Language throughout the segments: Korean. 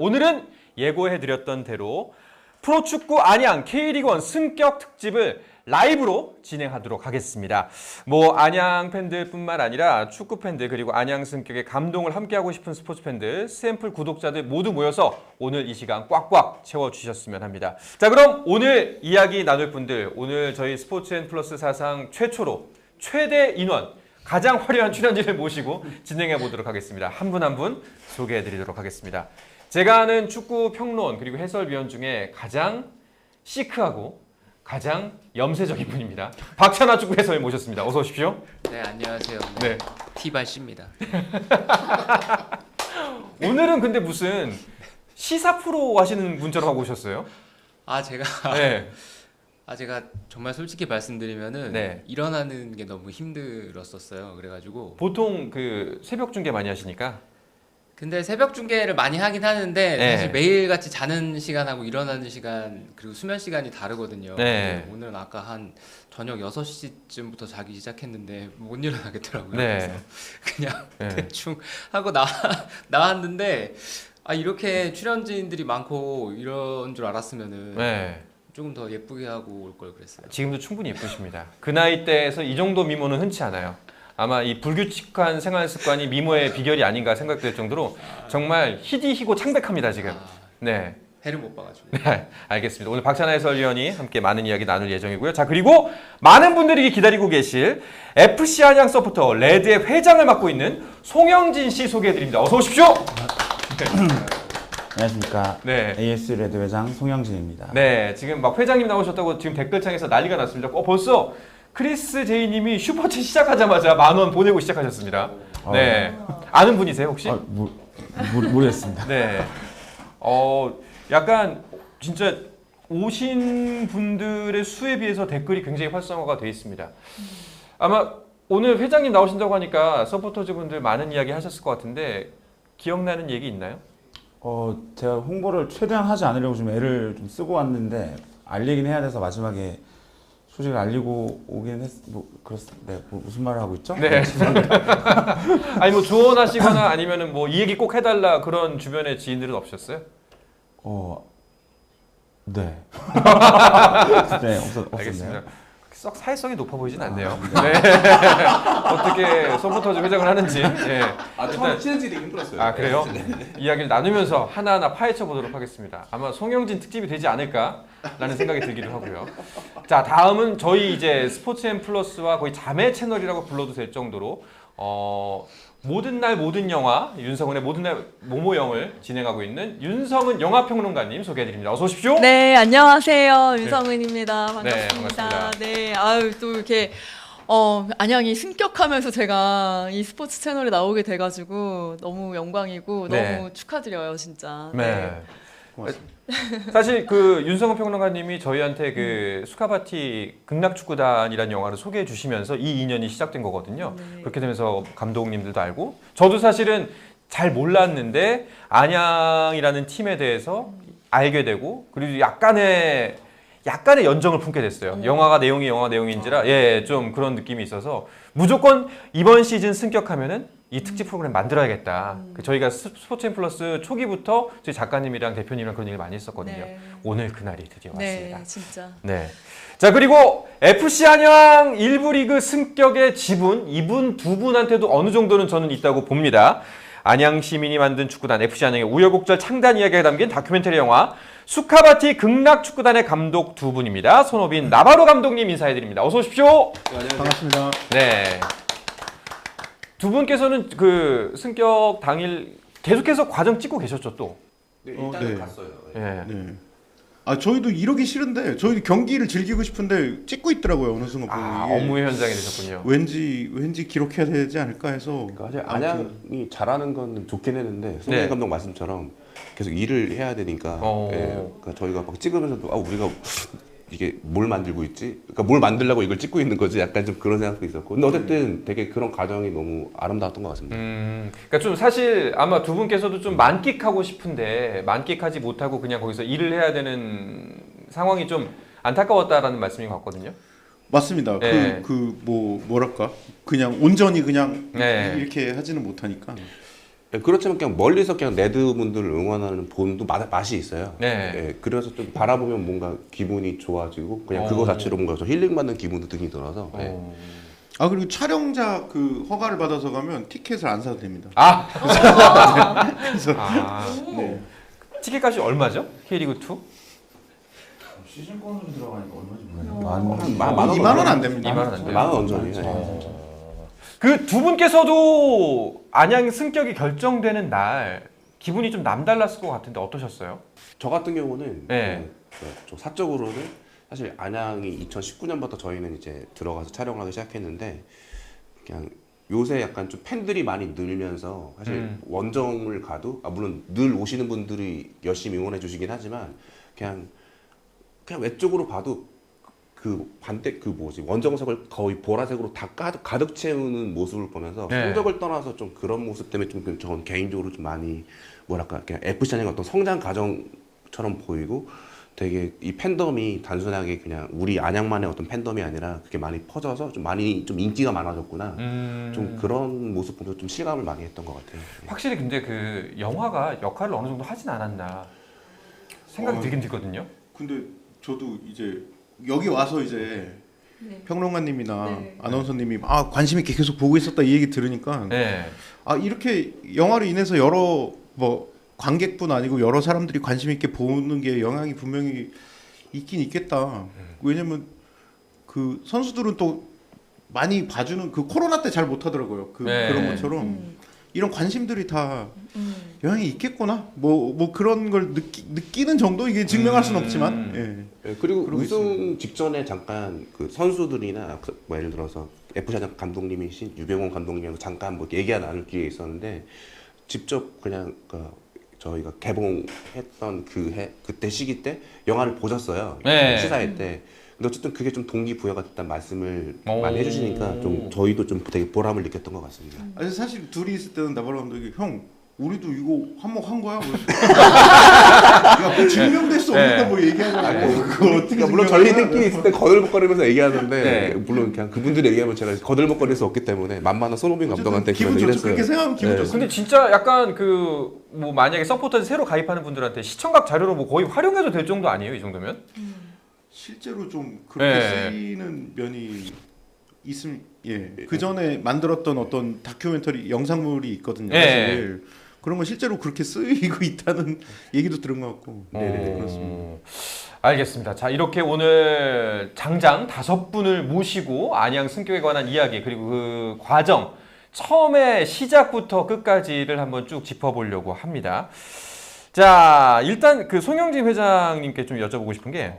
오늘은 예고해드렸던 대로 프로축구 안양 K리그1 승격 특집을 라이브로 진행하도록 하겠습니다. 안양 팬들뿐만 아니라 축구 팬들 그리고 안양 승격의 감동을 함께하고 싶은 스포츠 팬들, 스앰플 구독자들 모두 모여서 오늘 이 시간 꽉꽉 채워주셨으면 합니다. 자, 그럼 오늘 이야기 나눌 분들, 오늘 저희 스포츠앤플러스 사상 최초로 최대 인원 가장 화려한 출연진을 모시고 진행해 보도록 하겠습니다. 한 분 한 분 소개해 드리도록 하겠습니다. 제가 아는 축구 평론 그리고 해설위원 중에 가장 시크하고 가장 염세적인 분입니다. 박찬하 축구 해설위원 모셨습니다. 어서 오십시오. 네, 안녕하세요. 네. 티발씨입니다. 오늘은 근데 무슨 시사 프로 하시는 분처럼 하고 오셨어요? 제가 제가 정말 솔직히 말씀드리면은 네. 일어나는 게 너무 힘들었었어요. 그래가지고 보통 그 새벽 중계 많이 하시니까. 근데 새벽 중계를 많이 하긴 하는데 네. 사실 매일 같이 자는 시간하고 일어나는 시간 그리고 수면 시간이 다르거든요. 네. 근데 오늘은 아까 한 저녁 6시쯤부터 자기 시작했는데 못 일어나겠더라고요. 네. 그래서 그냥 네. 대충 하고 나왔는데 이렇게 출연진들이 많고 이런 줄 알았으면은 네. 조금 더 예쁘게 하고 올 걸 그랬어요. 지금도 충분히 예쁘십니다. 그 나이대에서 이 정도 미모는 흔치 않아요. 아마 이 불규칙한 생활 습관이 미모의 비결이 아닌가 생각될 정도로 정말 희디희고 창백합니다 지금. 네. 해를 못 봐가지고. 네, 알겠습니다. 오늘 박찬하 해설위원이 함께 많은 이야기 나눌 예정이고요. 자, 그리고 많은 분들이 기다리고 계실 FC 안양 서포터 레드의 회장을 맡고 있는 송영진 씨 소개해드립니다. 어서 오십시오. 안녕하십니까. 네. AS 레드 회장 송영진입니다. 네, 지금 막 회장님 나오셨다고 지금 댓글창에서 난리가 났습니다. 벌써 크리스 제이님이 슈퍼챗 시작하자마자 10,000원 보내고 시작하셨습니다. 네, 아는 분이세요 혹시? 모르겠습니다. 네. 약간 진짜 오신 분들의 수에 비해서 댓글이 굉장히 활성화가 되어 있습니다. 아마 오늘 회장님 나오신다고 하니까 서포터즈 분들 많은 이야기 하셨을 것 같은데 기억나는 얘기 있나요? 제가 홍보를 최대한 하지 않으려고 좀 애를 좀 쓰고 왔는데 알리긴 해야 돼서 마지막에 소식을 알리고 오긴 네, 무슨 말을 하고 있죠? 네. 아니 조언하시거나 아니면은 이 얘기 꼭 해달라 그런 주변의 지인들은 없으셨어요? 네. 네, 없었네요. 알겠습니다. 썩 사회성이 높아 보이진 않네요. 네. 어떻게 서포터즈 회장을 하는지. 네. 처음 친해지기 되게 힘들었어요. 그래요? 이야기를 나누면서 하나하나 파헤쳐 보도록 하겠습니다. 아마 송영진 특집이 되지 않을까라는 생각이 들기도 하고요. 자, 다음은 저희 이제 스포츠앤플러스와 거의 자매 채널이라고 불러도 될 정도로 모든 날 모든 영화 윤성은의 모든 날 모모영을 진행하고 있는 윤성은 영화평론가님 소개해드립니다. 어서 오십시오. 네, 안녕하세요. 윤성은입니다. 반갑습니다. 네, 반갑습니다. 네, 또 이렇게 안양이 승격하면서 제가 이 스포츠 채널에 나오게 돼가지고 너무 영광이고 네. 너무 축하드려요, 진짜. 네. 사실 그 윤성은 평론가님이 저희한테 그 수카바티 극락축구단이라는 영화를 소개해 주시면서 이 인연이 시작된 거거든요. 네. 그렇게 되면서 감독님들도 알고 저도 사실은 잘 몰랐는데 안양이라는 팀에 대해서 알게 되고 그리고 약간의 연정을 품게 됐어요. 영화 내용인지라 좀 그런 느낌이 있어서 무조건 이번 시즌 승격하면은 이 특집 프로그램 만들어야겠다. 저희가 스포츠앤플러스 초기부터 저희 작가님이랑 대표님이랑 그런 얘기를 많이 했었거든요. 네. 오늘 그날이 드디어 왔습니다. 네, 진짜. 네. 자, 그리고 FC 안양 1부 리그 승격의 지분 이분 두 분한테도 어느 정도는 저는 있다고 봅니다. 안양 시민이 만든 축구단 FC 안양의 우여곡절 창단 이야기가 담긴 다큐멘터리 영화 수카바티 극락축구단의 감독 두 분입니다. 손호빈 나바로 감독님 인사해드립니다. 어서 오십시오. 반갑습니다. 네. 두 분께서는 그 승격 당일 계속해서 과정 찍고 계셨죠 또? 네, 일단은 네. 갔어요. 네. 네. 저희도 이러기 싫은데 저희도 경기를 즐기고 싶은데 찍고 있더라고요 어느 순간 보고 이게 업무 현장에 되셨군요. 왠지 기록해야 되지 않을까 해서 사실 안양이 잘하는 건 좋긴 했는데 손흥민 네. 감독 말씀처럼 계속 일을 해야 되니까 그러니까 저희가 막 찍으면서도 우리가 이게 뭘 만들고 있지? 그러니까 뭘 만들려고 이걸 찍고 있는 거지? 약간 좀 그런 생각도 있었고 근데 어쨌든 되게 그런 과정이 너무 아름다웠던 것 같습니다. 그러니까 좀 사실 아마 두 분께서도 좀 만끽하고 싶은데 만끽하지 못하고 그냥 거기서 일을 해야 되는 상황이 좀 안타까웠다라는 말씀인 것 같거든요. 맞습니다. 네. 뭐랄까 그냥 온전히 그냥 네. 이렇게 하지는 못하니까 그렇지만 그냥 멀리서 그냥 레드분들을 응원하는 본도 맛이 있어요. 네. 예, 그래서 좀 바라보면 뭔가 기분이 좋아지고 그냥 그거 자체로 뭔가 좀 힐링받는 기분도 등이 들어서. 예. 아 그리고 촬영자 그 허가를 받아서 가면 티켓을 안 사도 됩니다. 아, 그래서 네. 티켓 값이 얼마죠? K리그 2? 시즌권으로 들어가니까 얼마인지 모르겠네. 만 원, 2만 원 안 됩니다. 2만 원 안 돼요? 만원 언저리예요. 그 두 분께서도 안양 승격이 결정되는 날 기분이 좀 남달랐을 것 같은데 어떠셨어요? 저 같은 경우는 네. 좀 사적으로는 사실 안양이 2019년부터 저희는 이제 들어가서 촬영하기 시작했는데 그냥 요새 약간 좀 팬들이 많이 늘면서 사실 원정을 가도 물론 늘 오시는 분들이 열심히 응원해 주시긴 하지만 그냥 외적으로 봐도 그 반대 그 뭐지 원정석을 거의 보라색으로 다 가득 채우는 모습을 보면서 네. 성적을 떠나서 좀 그런 모습 때문에 좀 저는 개인적으로 좀 많이 뭐랄까 그냥 FC 안양의 어떤 성장 과정처럼 보이고 되게 이 팬덤이 단순하게 그냥 우리 안양만의 어떤 팬덤이 아니라 그게 많이 퍼져서 좀 많이 좀 인기가 많아졌구나 좀 그런 모습 보면서 좀 실감을 많이 했던 것 같아요. 확실히 근데 그 영화가 역할을 어느 정도 하진 않았나 생각이 들긴 들거든요. 근데 저도 이제 여기 와서 이제 네. 평론가님이나 네. 아나운서님이 관심 있게 계속 보고 있었다 이 얘기 들으니까 네. 이렇게 영화로 인해서 여러 뭐 관객뿐 아니고 여러 사람들이 관심 있게 보는 게 영향이 분명히 있긴 있겠다. 왜냐면 그 선수들은 또 많이 봐주는 그 코로나 때 잘 못하더라고요. 네. 그런 것처럼 이런 관심들이 다 영향이 있겠구나. 뭐 그런 걸 느끼는 정도 이게 증명할 수는 없지만. 예. 네, 그리고 그러고 우승 직전에 잠깐 그 선수들이나 뭐 예를 들어서 FC 감독님이신 유병원 감독님하고 잠깐 뭐 얘기 나눌 기회 있었는데 직접 그냥 저희가 개봉했던 그때 시기 때 영화를 보셨어요. 네. 시사회 때. 근데 어쨌든 그게 좀 동기부여가 됐다는 말씀을 오. 많이 해주시니까 좀 저희도 좀 되게 보람을 느꼈던 것 같습니다. 아니 사실 둘이 있을 때는 나발라 감독이 형 우리도 이거 한몫한 거야? 야, 증명될 수 없는데 뭐 얘기하잖아. 그걸 어떻게 물론 저희들끼리 있을 때 거들먹거리면서 얘기하는데 네. 물론 그냥 그분들이 얘기하면 제가 거들먹거릴 수 없기 때문에 만만한 손흥민 감독한테 기분 그런 얘기를 좋죠. 했어요. 그렇게 생각하면 기분 네. 좋습니다. 근데 진짜 약간 그 뭐 만약에 서포터즈 새로 가입하는 분들한테 시청각 자료로 뭐 거의 활용해도 될 정도 아니에요, 이 정도면? 실제로 좀 그렇게 네. 쓰이는 면이 있음. 예. 그 전에 만들었던 어떤 다큐멘터리 영상물이 있거든요. 네. 사실 그런 건 실제로 그렇게 쓰이고 있다는 얘기도 들은 것 같고. 네네. 그렇습니다. 알겠습니다. 자, 이렇게 오늘 장장 5분을 모시고 안양 승격에 관한 이야기 그리고 그 과정 처음에 시작부터 끝까지를 한번 쭉 짚어보려고 합니다. 자, 일단 그 송영진 회장님께 좀 여쭤보고 싶은 게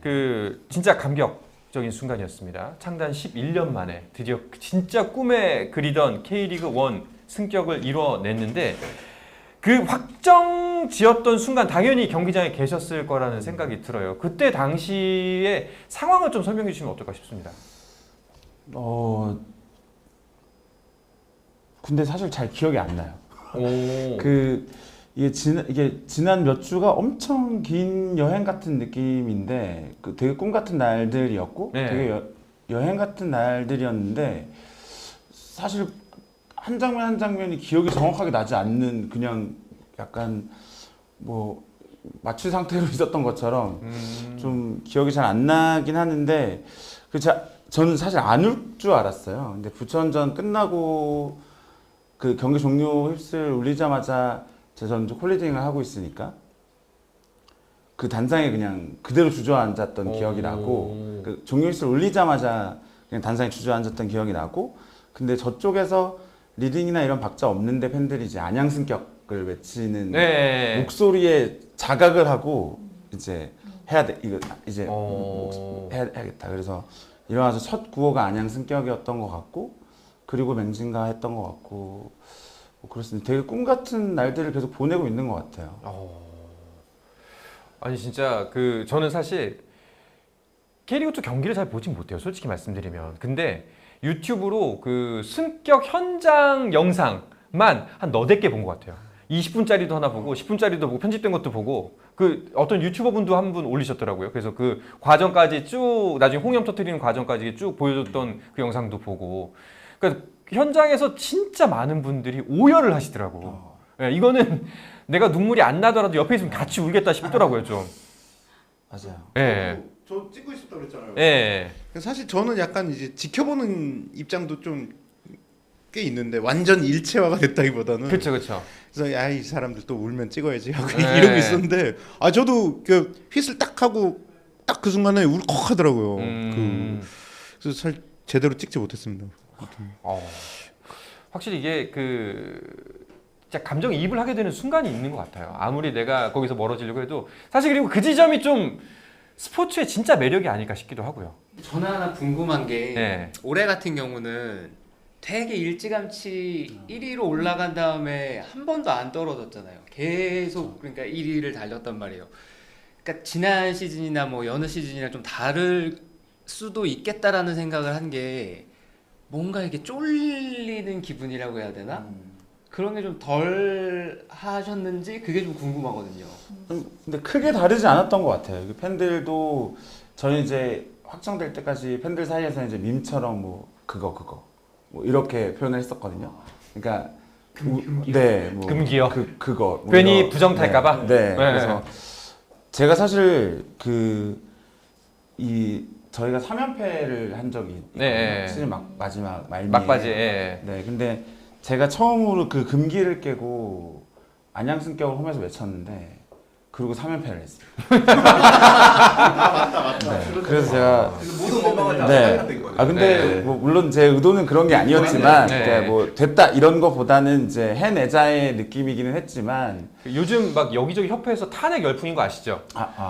그 진짜 감격적인 순간이었습니다. 창단 11년 만에 드디어 진짜 꿈에 그리던 K리그 1 승격을 이뤄냈는데 그 확정 지었던 순간 당연히 경기장에 계셨을 거라는 생각이 들어요. 그때 당시의 상황을 좀 설명해 주시면 어떨까 싶습니다. 근데 사실 잘 기억이 안 나요. 오. 이게 지난 몇 주가 엄청 긴 여행 같은 느낌인데 되게 꿈 같은 날들이었고 네. 되게 여행 같은 날들이었는데 사실 한 장면 한 장면이 기억이 정확하게 나지 않는 그냥 약간 뭐 마취 상태로 있었던 것처럼 좀 기억이 잘 안 나긴 하는데 저는 사실 안 울 줄 알았어요. 근데 부천전 끝나고 그 경기 종료 휩쓸 울리자마자 저는 홀리딩을 하고 있으니까 그 단상에 그냥 그대로 주저앉았던 기억이 나고 그 종료 휩쓸 울리자마자 그냥 단상에 주저앉았던 기억이 나고 근데 저쪽에서 리딩이나 이런 박자 없는데 팬들이 이제 안양 승격을 외치는 네. 목소리에 자각을 하고 이제 해야 돼 이거 이제 해야겠다. 그래서 일어나서 첫 구호가 안양 승격이었던 것 같고 그리고 맹진가 했던 것 같고 뭐 그렇습니다. 되게 꿈 같은 날들을 계속 보내고 있는 것 같아요. 아니 진짜 그 저는 사실 K리그2 경기를 잘 보진 못해요. 솔직히 말씀드리면. 근데 유튜브로 그 승격 현장 영상만 한 너댓 개 본 것 같아요. 20분짜리도 하나 보고 10분짜리도 보고 편집된 것도 보고 그 어떤 유튜버 분도 한 분 올리셨더라고요. 그래서 그 과정까지 쭉 나중에 홍염 터뜨리는 과정까지 쭉 보여줬던 그 영상도 보고 그러니까 현장에서 진짜 많은 분들이 오열을 하시더라고. 예, 이거는 내가 눈물이 안 나더라도 옆에 있으면 같이 울겠다 싶더라고요 좀. 맞아요. 예. 저 찍고 있었다 그랬잖아요. 예. 사실 저는 약간 이제 지켜보는 입장도 좀 꽤 있는데 완전 일체화가 됐다기보다는 그렇죠, 그렇죠. 그래서 야 이 사람들 또 울면 찍어야지 하고 네. 이러고 있었는데 저도 그 휘슬 딱 하고 딱 그 순간에 울컥하더라고요. 그래서 잘 제대로 찍지 못했습니다. 확실히 이게 진짜 감정이입을 하게 되는 순간이 있는 것 같아요. 아무리 내가 거기서 멀어지려고 해도 사실 그리고 그 지점이 좀 스포츠의 진짜 매력이 아닐까 싶기도 하고요. 저는 하나 궁금한 게 네. 올해 같은 경우는 되게 일찌감치 1위로 올라간 다음에 한 번도 안 떨어졌잖아요. 계속 그러니까 1위를 달렸단 말이에요. 그러니까 지난 시즌이나 뭐 여느 시즌이랑 좀 다를 수도 있겠다라는 생각을 한 게 뭔가 이게 쫄리는 기분이라고 해야 되나? 그런 게 좀 덜 하셨는지 그게 좀 궁금하거든요. 근데 크게 다르지 않았던 것 같아요. 팬들도 저희 이제 확정될 때까지 팬들 사이에서 이제 밈처럼 뭐 그거 뭐 이렇게 표현을 했었거든요. 그러니까 네, 뭐 금기요? 그거 뭐 괜히 이런- 부정 탈까봐? 네. 그래서 제가 사실 저희가 3연패를 한 적이 있거든요. 네. 시즌 마지막 말미에. 막바지. 예. 네, 근데 제가 처음으로 그 금기를 깨고 안양 승격을 홈에서 외쳤는데 그리고 3연패를 했어요. 네, 그래서 제가 모든 멤버가 네. 근데 뭐 물론 제 의도는 그런 게 아니었지만 네. 그러니까 뭐 됐다 이런 거보다는 이제 해내자의 느낌이기는 했지만 요즘 막 여기저기 협회에서 탄핵 열풍인 거 아시죠?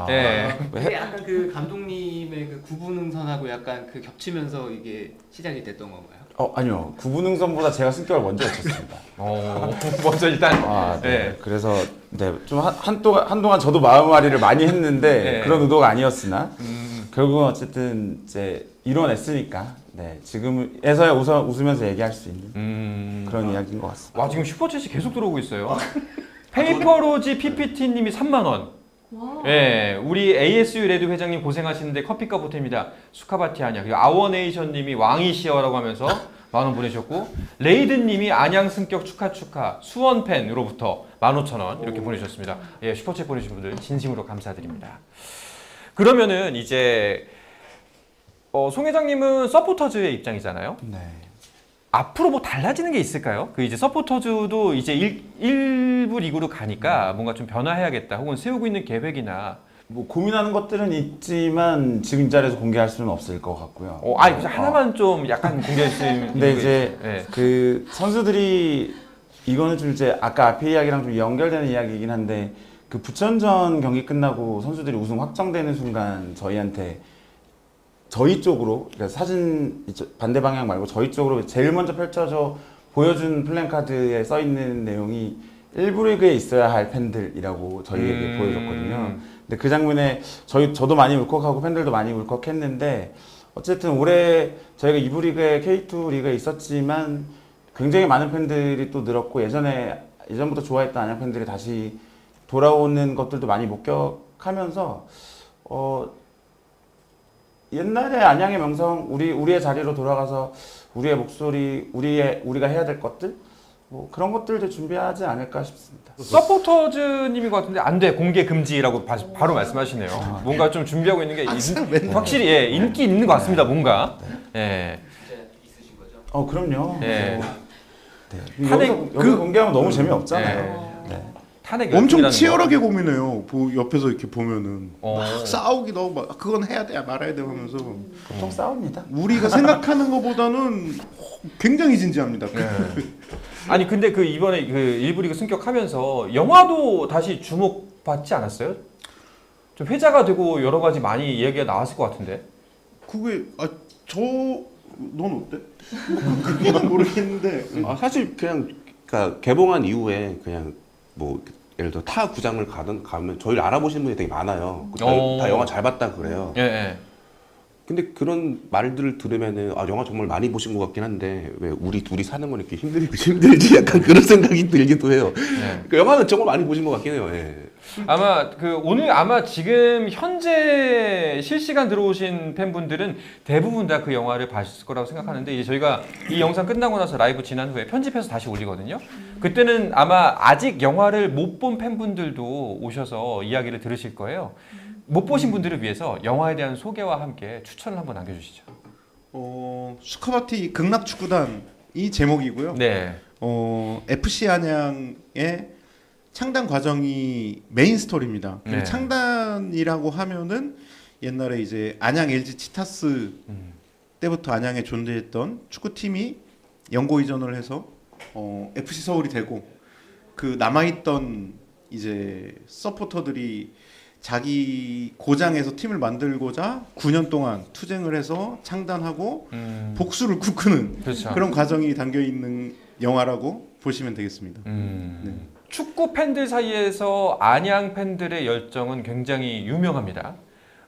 예. 근데 약간 그 감독님의 그 구분응선하고 약간 그 겹치면서 이게 시작이 됐던 건가요? 아니요. 구분응선보다 제가 승격을 먼저 외쳤습니다. 먼저 일단 네. 예. 그래서 네, 좀 한동안 저도 마음앓이를 많이 했는데 네. 그런 의도가 아니었으나 결국은 어쨌든 이제 이뤄냈으니까 네, 지금에서야 웃으면서 얘기할 수 있는 그런 이야기인 것 같습니다. 와 지금 슈퍼챗이 계속 들어오고 있어요. 페이퍼로지 PPT님이 3만 원. 예, 우리 ASU 레드 회장님 고생하시는데 커피값 보탭니다. 수카바티 하냐. 그리고 아워네이션님이 왕이시여라고 하면서 10,000원 보내셨고 레이든님이 안양 승격 축하 수원 팬으로부터 15,000원 이렇게 보내주셨습니다. 예, 슈퍼챗 보내주신 분들 진심으로 감사드립니다. 그러면은 이제 송 회장님은 서포터즈의 입장이잖아요. 네. 앞으로 뭐 달라지는 게 있을까요? 그 이제 서포터즈도 이제 일부 리그로 가니까 뭔가 좀 변화해야겠다. 혹은 세우고 있는 계획이나 뭐 고민하는 것들은 있지만 지금 이 자리에서 공개할 수는 없을 것 같고요. 하나만 좀 약간 공개할 수 있는. 근데 이제 예. 그 선수들이 이거는 좀 이제 아까 앞에 이야기랑 좀 연결되는 이야기이긴 한데 그 부천전 경기 끝나고 선수들이 우승 확정되는 순간 저희 쪽으로 그러니까 사진 반대 방향 말고 저희 쪽으로 제일 먼저 펼쳐져 보여준 플랜카드에 써 있는 내용이 1부 리그에 있어야 할 팬들이라고 저희에게 보여줬거든요. 근데 그 장면에 저도 많이 울컥하고 팬들도 많이 울컥했는데 어쨌든 올해 저희가 2부 리그에 K2 리그에 있었지만 굉장히 많은 팬들이 또 늘었고 예전부터 좋아했던 안양 팬들이 다시 돌아오는 것들도 많이 목격하면서 옛날에 안양의 명성, 우리의 자리로 돌아가서 우리의 목소리, 우리가 해야 될 것들, 뭐 그런 것들도 준비하지 않을까 싶습니다. 서포터즈님인 것 같은데 안 돼, 공개 금지라고 바로 말씀하시네요. 뭔가 좀 준비하고 있는 게 확실히 예, 인기 있는 것 같습니다. 뭔가. 예. 진짜 있으신 거죠? 그럼요. 예. 네. 탄핵- 여기 공개하면 너무 재미없잖아요. 네. 탄핵 엄청 열풍이라는 치열하게 고민해요. 옆에서 이렇게 보면은 거. 막 싸우기도 하고 막 그건 해야 돼 말아야 돼 하면서 보통 싸웁니다. 우리가 생각하는 것보다는 굉장히 진지합니다. 아니 근데 그 이번에 그 일부 리그 승격하면서 영화도 다시 주목받지 않았어요? 좀 회자가 되고 여러 가지 많이 이야기가 나왔을 것 같은데. 그게 넌 어때? 그거는 모르겠는데 사실 그냥 그러니까 개봉한 이후에 그냥 뭐 예를 들어 타 구장을 가면 저희를 알아보시는 분이 되게 많아요. 다 영화 잘 봤다 그래요. 예, 예. 근데 그런 말들을 들으면은 영화 정말 많이 보신 것 같긴 한데 왜 우리 둘이 사는 건 이렇게 힘들지 약간 그런 생각이 들기도 해요. 그러니까 영화는 정말 많이 보신 것 같긴 해요. 예. 아마 오늘 아마 지금 현재 실시간 들어오신 팬분들은 대부분 다 그 영화를 봤을 거라고 생각하는데 이제 저희가 이 영상 끝나고 나서 라이브 지난 후에 편집해서 다시 올리거든요. 그때는 아마 아직 영화를 못 본 팬분들도 오셔서 이야기를 들으실 거예요. 못 보신 분들을 위해서 영화에 대한 소개와 함께 추천을 한번 남겨주시죠. 수카바티 극락축구단이 제목이고요. 네. FC 안양의 창단 과정이 메인 스토리입니다. 그 네. 창단이라고 하면은 옛날에 이제 안양 LG 치타스 때부터 안양에 존재했던 축구팀이 연고 이전을 해서 FC 서울이 되고 그 남아있던 이제 서포터들이 자기 고장에서 팀을 만들고자 9년 동안 투쟁을 해서 창단하고 복수를 꿈꾸는 그렇죠. 그런 과정이 담겨 있는 영화라고 보시면 되겠습니다. 네. 축구 팬들 사이에서 안양 팬들의 열정은 굉장히 유명합니다.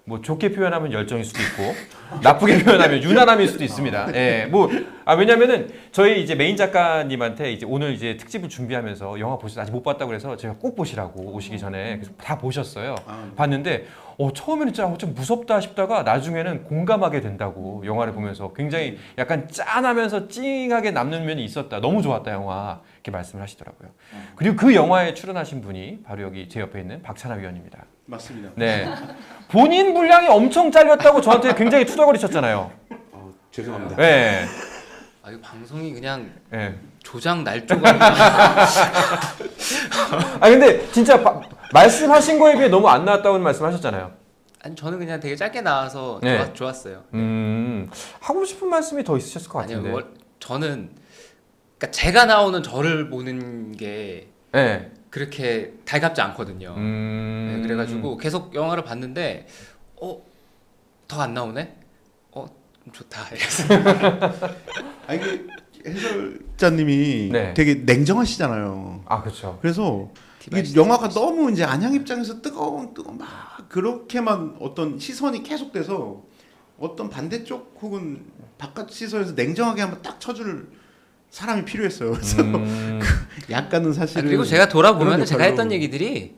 뭐 좋게 표현하면 열정일 수도 있고 나쁘게 표현하면 유난함일 수도 있습니다. 예, 왜냐면은 저희 이제 메인 작가님한테 이제 오늘 이제 특집을 준비하면서 영화 보시다 아직 못 봤다고 그래서 제가 꼭 보시라고 오시기 전에 그래서 다 보셨어요. 봤는데 처음에는 진짜 좀 무섭다 싶다가 나중에는 공감하게 된다고 영화를 보면서 굉장히 약간 짠하면서 찡하게 남는 면이 있었다. 너무 좋았다 영화 이렇게 말씀을 하시더라고요. 그리고 그 영화에 출연하신 분이 바로 여기 제 옆에 있는 박찬하 위원입니다. 맞습니다. 네. 본인 분량이 엄청 잘렸다고 저한테 굉장히 투덜거리셨잖아요. 죄송합니다. 네. 아, 이 방송이 그냥 네. 조장 날조가 근데 진짜 말씀하신 거에 비해 너무 안 나왔다고 말씀하셨잖아요. 아니 저는 그냥 되게 짧게 나와서 네. 좋았어요. 하고 싶은 말씀이 더 있으셨을 것 같은데. 아니요, 저는 그러니까 제가 나오는 저를 보는 게 네. 그렇게 달갑지 않거든요. 네, 그래가지고 계속 영화를 봤는데 더 안 나오네? 좋다. 아니 그 해설자님이 네. 되게 냉정하시잖아요. 아 그렇죠. 그래서 이 영화가 너무 이제 안양 입장에서 뜨거운 막 그렇게만 어떤 시선이 계속돼서 어떤 반대쪽 혹은 바깥 시선에서 냉정하게 한번 딱 쳐줄 사람이 필요했어요. 그래서 약간은 사실은 그리고 제가 돌아보면 그런 제가 역할로- 했던 얘기들이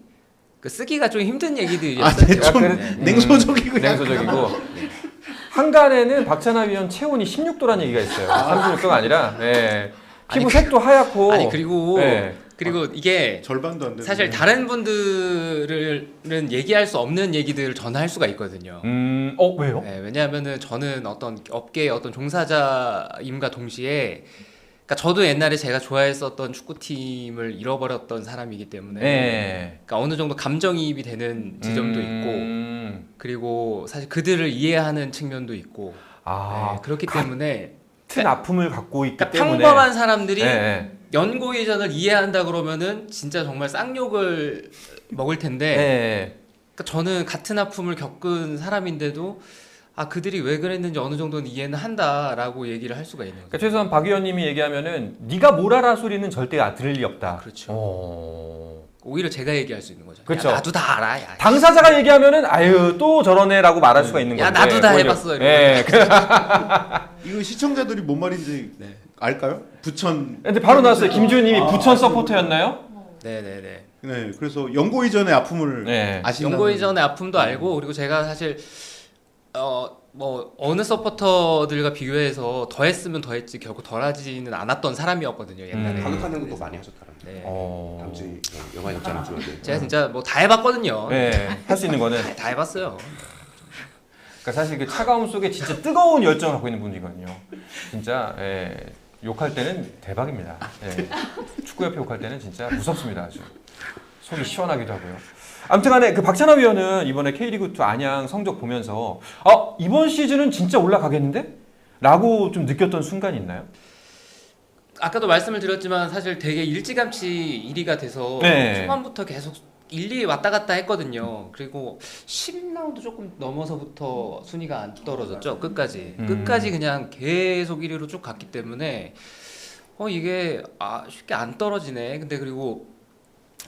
그 쓰기가 좀 힘든 네, 얘기들이었어요. 좀 네. 냉소적이고 냉소적이고 한간에는 박찬하 위원 체온이 16도라는 얘기가 있어요. 36도가 아니라 피부 색도 하얗고 아니 그리고 네. 이게 절반도 안 되는 사실 다른 분들은 얘기할 수 없는 얘기들을 저는 할 수가 있거든요. 왜요? 네, 왜냐하면은 저는 어떤 업계의 어떤 종사자임과 동시에 그러니까 저도 옛날에 제가 좋아했었던 축구팀을 잃어버렸던 사람이기 때문에 네. 그러니까 어느 정도 감정이입이 되는 지점도 있고 그리고 사실 그들을 이해하는 측면도 있고 네, 그렇기 때문에 같은 아픔을 갖고 있기 그러니까 때문에 평범한 사람들이 네. 연고 이전을 이해한다 그러면은 진짜 정말 쌍욕을 먹을 텐데 네. 그러니까 저는 같은 아픔을 겪은 사람인데도 그들이 왜 그랬는지 어느 정도는 이해는 한다라고 얘기를 할 수가 있는 거죠. 그러니까 최소한 박 의원님이 얘기하면은 네가 뭘 알아 소리는 절대 들을 리 없다. 그렇죠. 오히려 제가 얘기할 수 있는 거죠. 그렇죠. 야, 나도 다 알아. 야. 당사자가 얘기하면은 아유 또 저러네라고 말할 수가 있는 야, 건데. 나도 다 오히려- 해봤어, 이러고. 예. 이거 시청자들이 뭔 말인지 알까요? 부천. 근데 바로 나왔어요. 김주현님이 부천 서포터였나요? 네네네. 네, 그래서 연고 이전의 아픔을 네. 아신다는. 연고 이전의 아픔도 알고 그리고 제가 사실 뭐 어느 서포터들과 비교해서 더했으면 더했지 결국 덜하지는 않았던 사람이었거든요 옛날에. 가격하는 것도 많이 하셨다는데. 네. 잠시 영화 영장을 찍었는데. 제가 진짜 뭐 다 해봤거든요. 네. 할 수 있는 거는. 다 해봤어요. 그러니까 사실 그 차가움 속에 진짜 뜨거운 열정을 갖고 있는 분이거든요. 진짜 욕할 때는 대박입니다. 축구협회 욕할 때는 진짜 무섭습니다. 아주 속이 시원하기도 하고요. 아무튼간에 그 박찬하 위원은 이번에 K리그2 안양 성적 보면서 이번 시즌은 진짜 올라가겠는데? 라고 좀 느꼈던 순간이 있나요? 아까도 말씀을 드렸지만 사실 되게 일찌감치 1위가 돼서 네. 초반부터 계속 1, 2위 왔다 갔다 했거든요. 그리고 10라운드 조금 넘어서부터 순위가 안 떨어졌죠. 끝까지. 끝까지 그냥 계속 1위로 쭉 갔기 때문에 이게 쉽게 안 떨어지네. 근데 그리고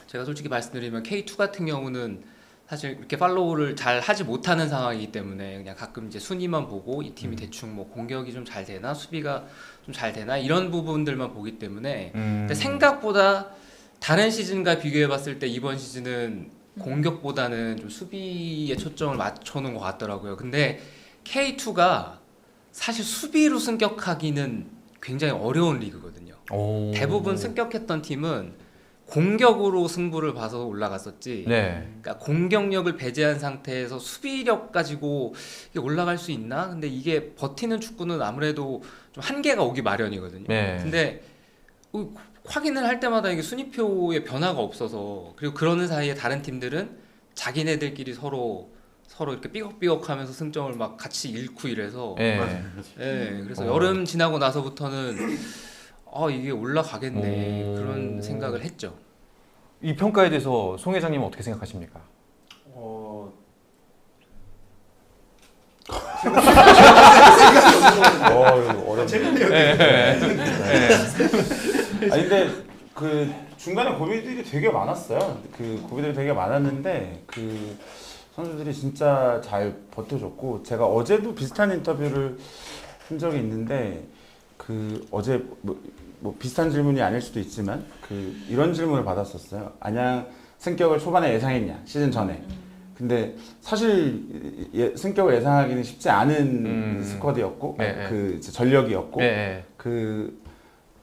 제가 솔직히 말씀드리면 K2 같은 경우는 사실 이렇게 팔로우를 잘 하지 못하는 상황이기 때문에 그냥 가끔 이제 순위만 보고 이 팀이 대충 뭐 공격이 좀 잘 되나 수비가 좀 잘 되나 이런 부분들만 보기 때문에 근데 생각보다 다른 시즌과 비교해 봤을 때 이번 시즌은 공격보다는 좀 수비에 초점을 맞춰놓은 것 같더라고요. 근데 K2가 사실 수비로 승격하기는 굉장히 어려운 리그거든요. 대부분 승격했던 팀은 공격으로 승부를 봐서 올라갔었지. 네. 그러니까 공격력을 배제한 상태에서 수비력 가지고 이게 올라갈 수 있나? 근데 이게 버티는 축구는 아무래도 좀 한계가 오기 마련이거든요. 네. 근데 확인을 할 때마다 이게 순위표에 변화가 없어서, 그리고 그러는 사이에 다른 팀들은 자기네들끼리 서로 이렇게 삐걱삐걱하면서 승점을 막 같이 잃고 이래서 네. 네, 그래서 여름 지나고 나서부터는 이게 올라가겠네 그런 생각을 했죠. 이 평가에 대해서 송 회장님은 어떻게 생각하십니까? 아니 근데 그 중간에 고민들이 되게 많았어요. 그 고민들이 되게 많았는데 그 선수들이 진짜 잘 버텨줬고, 제가 어제도 비슷한 인터뷰를 한 적이 있는데 그 어제 뭐 비슷한 질문이 아닐 수도 있지만 그 이런 질문을 받았었어요. 안양 승격을 초반에 예상했냐, 시즌 전에. 근데 사실 승격을 예상하기는 쉽지 않은 스쿼드였고, 네, 그 이제 전력이었고, 네.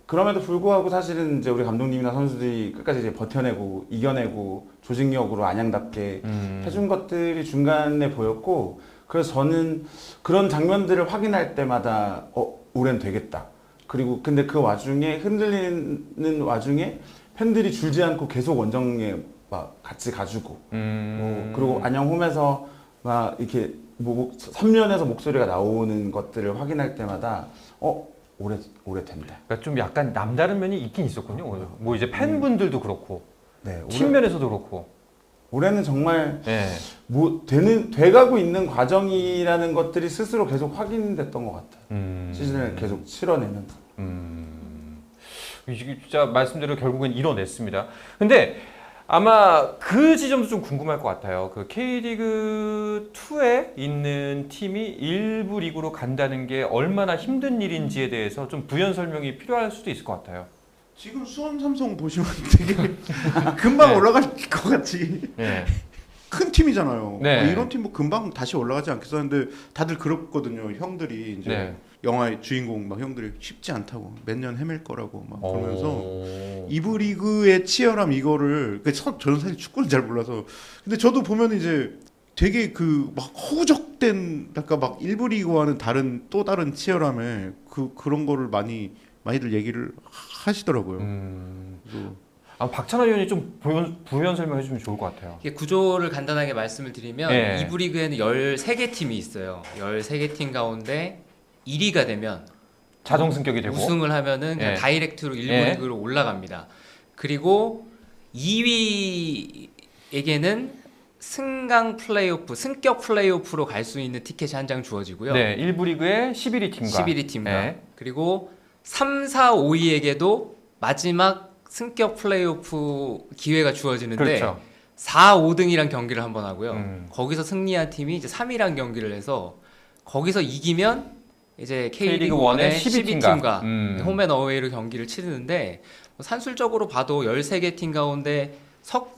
그럼에도 불구하고 사실은 이제 우리 감독님이나 선수들이 끝까지 이제 버텨내고 이겨내고 조직력으로 안양답게 해준 것들이 중간에 보였고, 그래서 저는 그런 장면들을 확인할 때마다 올해는 되겠다. 그리고 근데 그 와중에 흔들리는 와중에 팬들이 줄지 않고 계속 원정에 막 같이 가주고, 그리고 안양 홈에서 막 이렇게 3면에서 목소리가 나오는 것들을 확인할 때마다 올해 된다. 그러니까 좀 약간 남다른 면이 있긴 있었군요. 뭐 이제 팬분들도 그렇고, 네, 팀 면에서도 그렇고. 올해는 정말 네. 뭐 돼가고 있는 과정이라는 것들이 스스로 계속 확인됐던 것 같아요. 시즌을 계속 치러내면서. 이게 진짜 말씀대로 결국엔 이뤄냈습니다. 근데 아마 그 지점도 좀 궁금할 것 같아요. 그 K리그 2에 있는 팀이 일부 리그로 간다는 게 얼마나 힘든 일인지에 대해서 좀 부연 설명이 필요할 수도 있을 것 같아요. 지금 수원 삼성 보시면 되게 금방 네. 올라갈 것 같이 네. 큰 팀이잖아요. 네. 이런 팀 뭐 금방 다시 올라가지 않겠어 하는데 다들 그렇거든요. 형들이 이제 네. 영화의 주인공 막 형들이 쉽지 않다고 몇 년 헤맬 거라고 막 그러면서 오. 이부 리그의 치열함 이거를 저는 사실 축구를 잘 몰라서, 근데 저도 보면 이제 되게 그 막 허우적된 약간 막 일부 리그와는 또 다른 치열함에 그런 거를 많이들 얘기를 하시더라고요. 그래서 박찬하 의원이 좀 부연 설명해 주면 좋을 것 같아요. 이게 구조를 간단하게 말씀을 드리면 네. 2부 리그에는 13개 팀이 있어요. 13개 팀 가운데 1위가 되면 자동 승격이 되고 우승을 하면은 그냥 네. 다이렉트로 1부 네. 리그로 올라갑니다. 그리고 2위에게는 승강 플레이오프, 승격 플레이오프로 갈 수 있는 티켓이 한 장 주어지고요. 네, 1부 리그의 11위 팀과 11위 팀과 네. 그리고 3, 4, 5위에게도 마지막 승격 플레이오프 기회가 주어지는데 그렇죠. 4, 5등이랑 경기를 한번 하고요. 거기서 승리한 팀이 이제 3위랑 경기를 해서 거기서 이기면 이제 K리그 1의 12팀과 홈앤 어웨이로 경기를 치르는데 산술적으로 봐도 13개 팀 가운데 석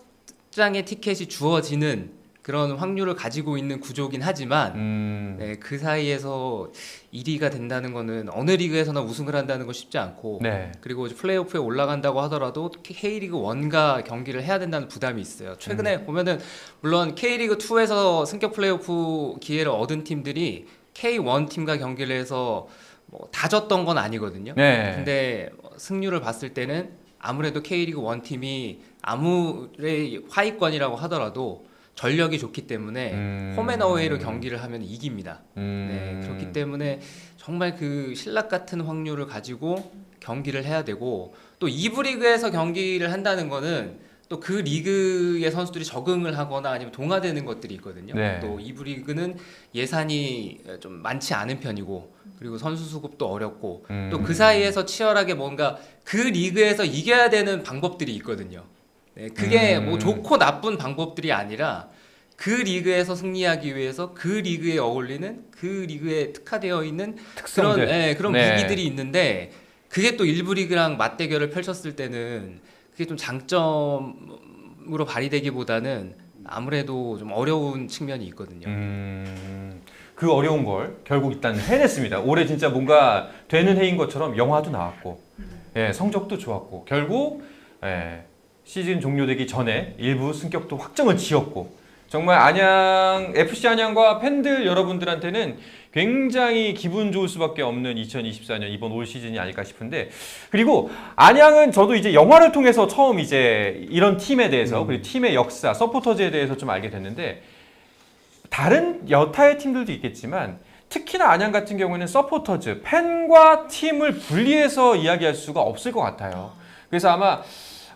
장의 티켓이 주어지는 그런 확률을 가지고 있는 구조긴 하지만 네, 그 사이에서 1위가 된다는 거는 어느 리그에서나 우승을 한다는 건 쉽지 않고 네. 그리고 이제 플레이오프에 올라간다고 하더라도 K리그 1과 경기를 해야 된다는 부담이 있어요. 최근에 보면은 물론 K리그 2에서 승격 플레이오프 기회를 얻은 팀들이 K1 팀과 경기를 해서 뭐 다 졌던 건 아니거든요. 네. 근데 승률을 봤을 때는 아무래도 K리그 1 팀이 아무리 하위권이라고 하더라도 전력이 좋기 때문에 홈앤어웨이로 경기를 하면 이깁니다. 네, 그렇기 때문에 정말 그 신락 같은 확률을 가지고 경기를 해야 되고 또 2부 리그에서 경기를 한다는 거는 또 그 리그의 선수들이 적응을 하거나 아니면 동화되는 것들이 있거든요. 네. 또 2부 리그는 예산이 좀 많지 않은 편이고 그리고 선수 수급도 어렵고 또 그 사이에서 치열하게 뭔가 그 리그에서 이겨야 되는 방법들이 있거든요. 네, 그게 뭐 좋고 나쁜 방법들이 아니라 그 리그에서 승리하기 위해서 그 리그에 어울리는 그 리그에 특화되어 있는 특성들. 그런 네. 무기들이 있는데 그게 또 1부 리그랑 맞대결을 펼쳤을 때는 그게 좀 장점으로 발휘되기보다는 아무래도 좀 어려운 측면이 있거든요. 그 어려운 걸 결국 일단 해냈습니다. 올해 진짜 뭔가 되는 해인 것처럼 영화도 나왔고, 예, 성적도 좋았고, 결국 예, 시즌 종료되기 전에 일부 승격도 확정을 지었고, 정말 안양 FC 안양과 팬들 여러분들한테는 굉장히 기분 좋을 수밖에 없는 2024년 이번 올 시즌이 아닐까 싶은데, 그리고 안양은 저도 이제 영화를 통해서 처음 이제 이런 팀에 대해서 그리고 팀의 역사, 서포터즈에 대해서 좀 알게 됐는데, 다른 여타의 팀들도 있겠지만 특히나 안양 같은 경우에는 서포터즈, 팬과 팀을 분리해서 이야기할 수가 없을 것 같아요. 그래서 아마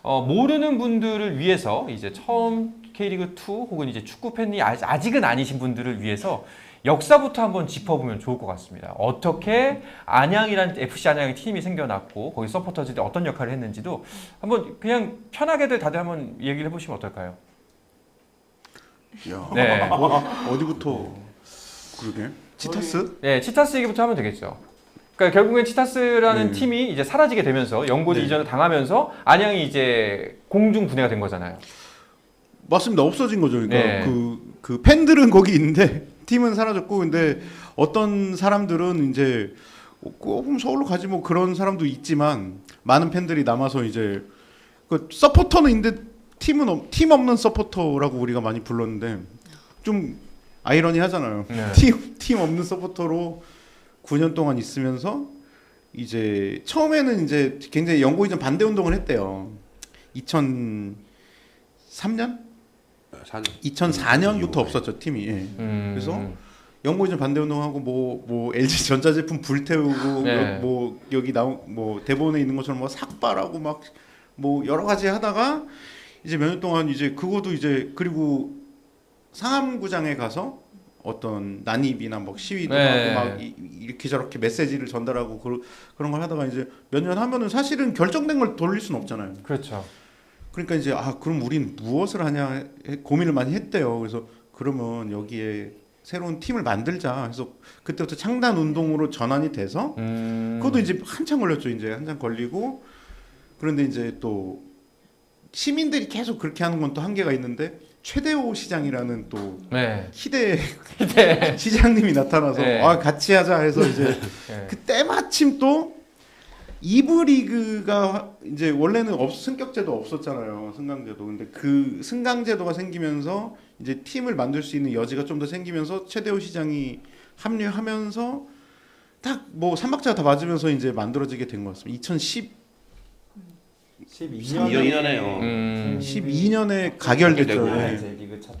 모르는 분들을 위해서 이제 처음 K리그2 혹은 이제 축구 팬이 아직은 아니신 분들을 위해서 역사부터 한번 짚어보면 좋을 것 같습니다. 어떻게 안양이란 FC 안양의 팀이 생겨났고 거기 서포터즈들이 어떤 역할을 했는지도 한번 그냥 편하게들 다들 한번 얘기를 해보시면 어떨까요? 야, 네. 어디부터 그러게? 치타스? 네, 치타스 얘기부터 하면 되겠죠. 그러니까 결국엔 치타스라는 팀이 이제 사라지게 되면서 영구지 이전을 당하면서 안양이 이제 공중 분해가 된 거잖아요. 맞습니다. 없어진 거죠. 그러니까 네. 그 팬들은 거기 있는데 팀은 사라졌고, 근데 어떤 사람들은 이제 그럼 서울로 가지 뭐 그런 사람도 있지만 많은 팬들이 남아서 이제 그 서포터는 있는데 팀 없는 서포터라고 우리가 많이 불렀는데 좀 아이러니하잖아요. 네. 팀 없는 서포터로 9년 동안 있으면서 이제 처음에는 이제 굉장히 영구 이전 반대 운동을 했대요. 2003년? 2004년부터 없었죠 팀이. 예. 그래서 영구 이전 반대 운동하고 뭐 LG 전자제품 불태우고 네. 뭐 여기 나온 뭐 대본에 있는 것처럼 뭐 삭발하고 막 뭐 여러 가지 하다가 이제 몇 년 동안 이제 그것도 이제 그리고 상암구장에 가서 어떤 난입이나 뭐 시위도 네. 하고 막 이렇게 저렇게 메시지를 전달하고 그런 걸 하다가 이제 몇 년 하면은 사실은 결정된 걸 돌릴 수는 없잖아요. 그렇죠. 그러니까 이제 그럼 우린 무엇을 하냐 고민을 많이 했대요. 그래서 그러면 여기에 새로운 팀을 만들자 해서 그때부터 창단 운동으로 전환이 돼서 그것도 이제 한참 걸렸죠. 이제 한참 걸리고, 그런데 이제 또 시민들이 계속 그렇게 하는 건 또 한계가 있는데 최대호 시장이라는 또 네. 희대 시장님이 나타나서 네. 같이 하자 해서 이제 네. 그때 마침 또 2부 리그가 이제 원래는 승격제도 없었잖아요. 승강제도. 근데 그 승강제도가 생기면서 이제 팀을 만들 수 있는 여지가 좀 더 생기면서 최대호 시장이 합류하면서 딱 뭐 삼박자가 다 맞으면서 이제 만들어지게 된 것 같습니다. 12년에요. 12년에 가결됐죠. 네. 네. 리그 첫.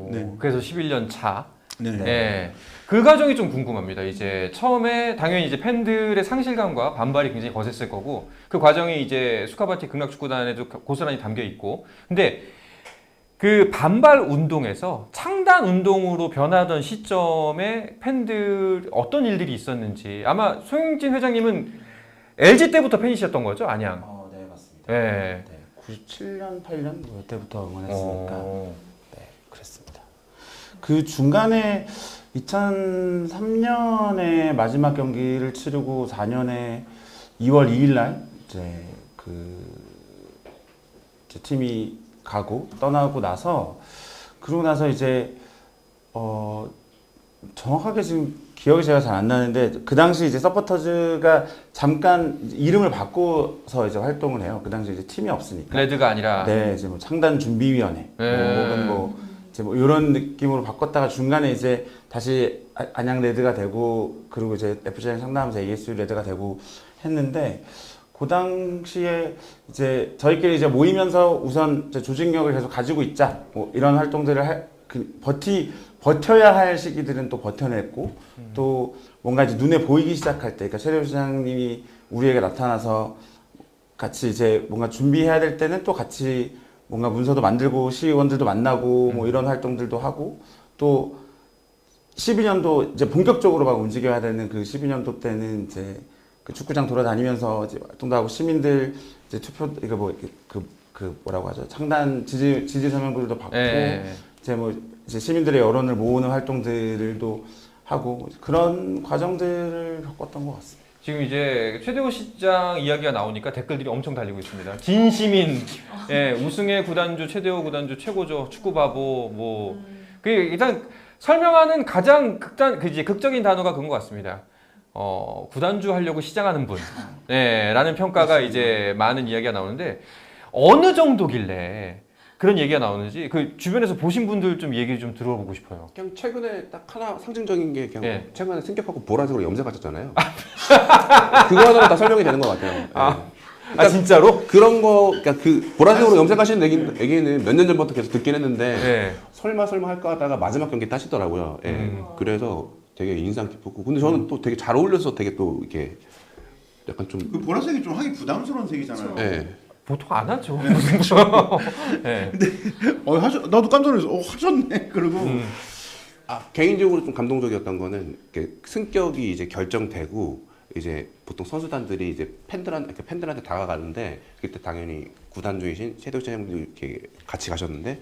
네. 그래서 11년 차. 네. 네. 그 과정이 좀 궁금합니다. 이제 처음에 당연히 이제 팬들의 상실감과 반발이 굉장히 거셌을 거고, 그 과정이 이제 수카바티 극락축구단에도 고스란히 담겨 있고, 근데 그 반발 운동에서 창단 운동으로 변하던 시점에 팬들 어떤 일들이 있었는지, 아마 소영진 회장님은 LG 때부터 팬이셨던 거죠, 안양? 네, 맞습니다. 네. 네, 97년, 8년 뭐 이때부터 응원했으니까 네, 그랬습니다. 그 중간에 2003년에 마지막 경기를 치르고 4년에 2월 2일 날 이제 이제 팀이 가고 떠나고 나서, 그러고 나서 이제 정확하게 지금 기억이 제가 잘 안 나는데, 그 당시 이제 서포터즈가 잠깐 이름을 바꿔서 이제 활동을 해요. 그 당시 이제 팀이 없으니까. 레드가 아니라. 네, 이제 뭐 창단 준비위원회, 혹은 뭐 이제 뭐 이런 느낌으로 바꿨다가 중간에 이제 다시 안양 레드가 되고, 그리고 이제 FC랑 상담하면서 AS 레드가 되고 했는데, 그 당시에 이제 저희끼리 이제 모이면서 우선 이제 조직력을 계속 가지고 있자, 뭐 이런 활동들을 버텨야 할 시기들은 또 버텨냈고, 또 뭔가 이제 눈에 보이기 시작할 때, 그러니까 최대호 시장님이 우리에게 나타나서 같이 이제 뭔가 준비해야 될 때는 또 같이 뭔가 문서도 만들고 시의원들도 만나고 뭐 이런 활동들도 하고, 또 12년도 이제 본격적으로 막 움직여야 되는 그 12년도 때는 이제 그 축구장 돌아다니면서 이제 활동도 하고, 시민들 이제 투표, 이거 뭐 뭐라고 하죠? 창단 지지 서명들도 받고, 이제 뭐 이제 시민들의 여론을 모으는 활동들도 하고, 그런 과정들을 겪었던 것 같습니다. 지금 이제 최대호 시장 이야기가 나오니까 댓글들이 엄청 달리고 있습니다. 진시민, 예, 우승의 구단주 최대호 구단주 최고죠. 축구 바보 뭐. 그 일단 설명하는 가장 극적인 단어가 그건 것 같습니다. 구단주 하려고 시장하는 분, 예, 라는 평가가 이제 많은 이야기가 나오는데 어느 정도길래 그런 얘기가 나오는지 그 주변에서 보신 분들 좀 얘기 좀 들어보고 싶어요. 그냥 최근에 딱 하나 상징적인 게 그냥 예. 최근에 승격하고 보라색으로 염색 하셨잖아요. 그거 하나로 다 설명이 되는 것 같아요. 예. 아 진짜로? 그런 거, 그러니까 그 보라색으로 염색하시는 얘기는 몇 년 전부터 계속 듣긴 했는데 예. 설마 할까 하다가 마지막 경기 따시더라고요. 예. 그래서 되게 인상 깊었고, 근데 저는 또 되게 잘 어울려서 되게 또 이렇게 약간 좀 그 보라색이 좀 하기 부담스러운 색이잖아요. 예. 보통 안 하죠. 무슨 거? 예. 나도 깜짝 놀라서 하셨네. 그리고 개인적으로 좀 감동적이었던 거는 이렇게 승격이 이제 결정되고 이제 보통 선수단들이 이제 팬들한테 다가가는데 그때 당연히 구단주이신 최대호 차장님도 이렇게 같이 가셨는데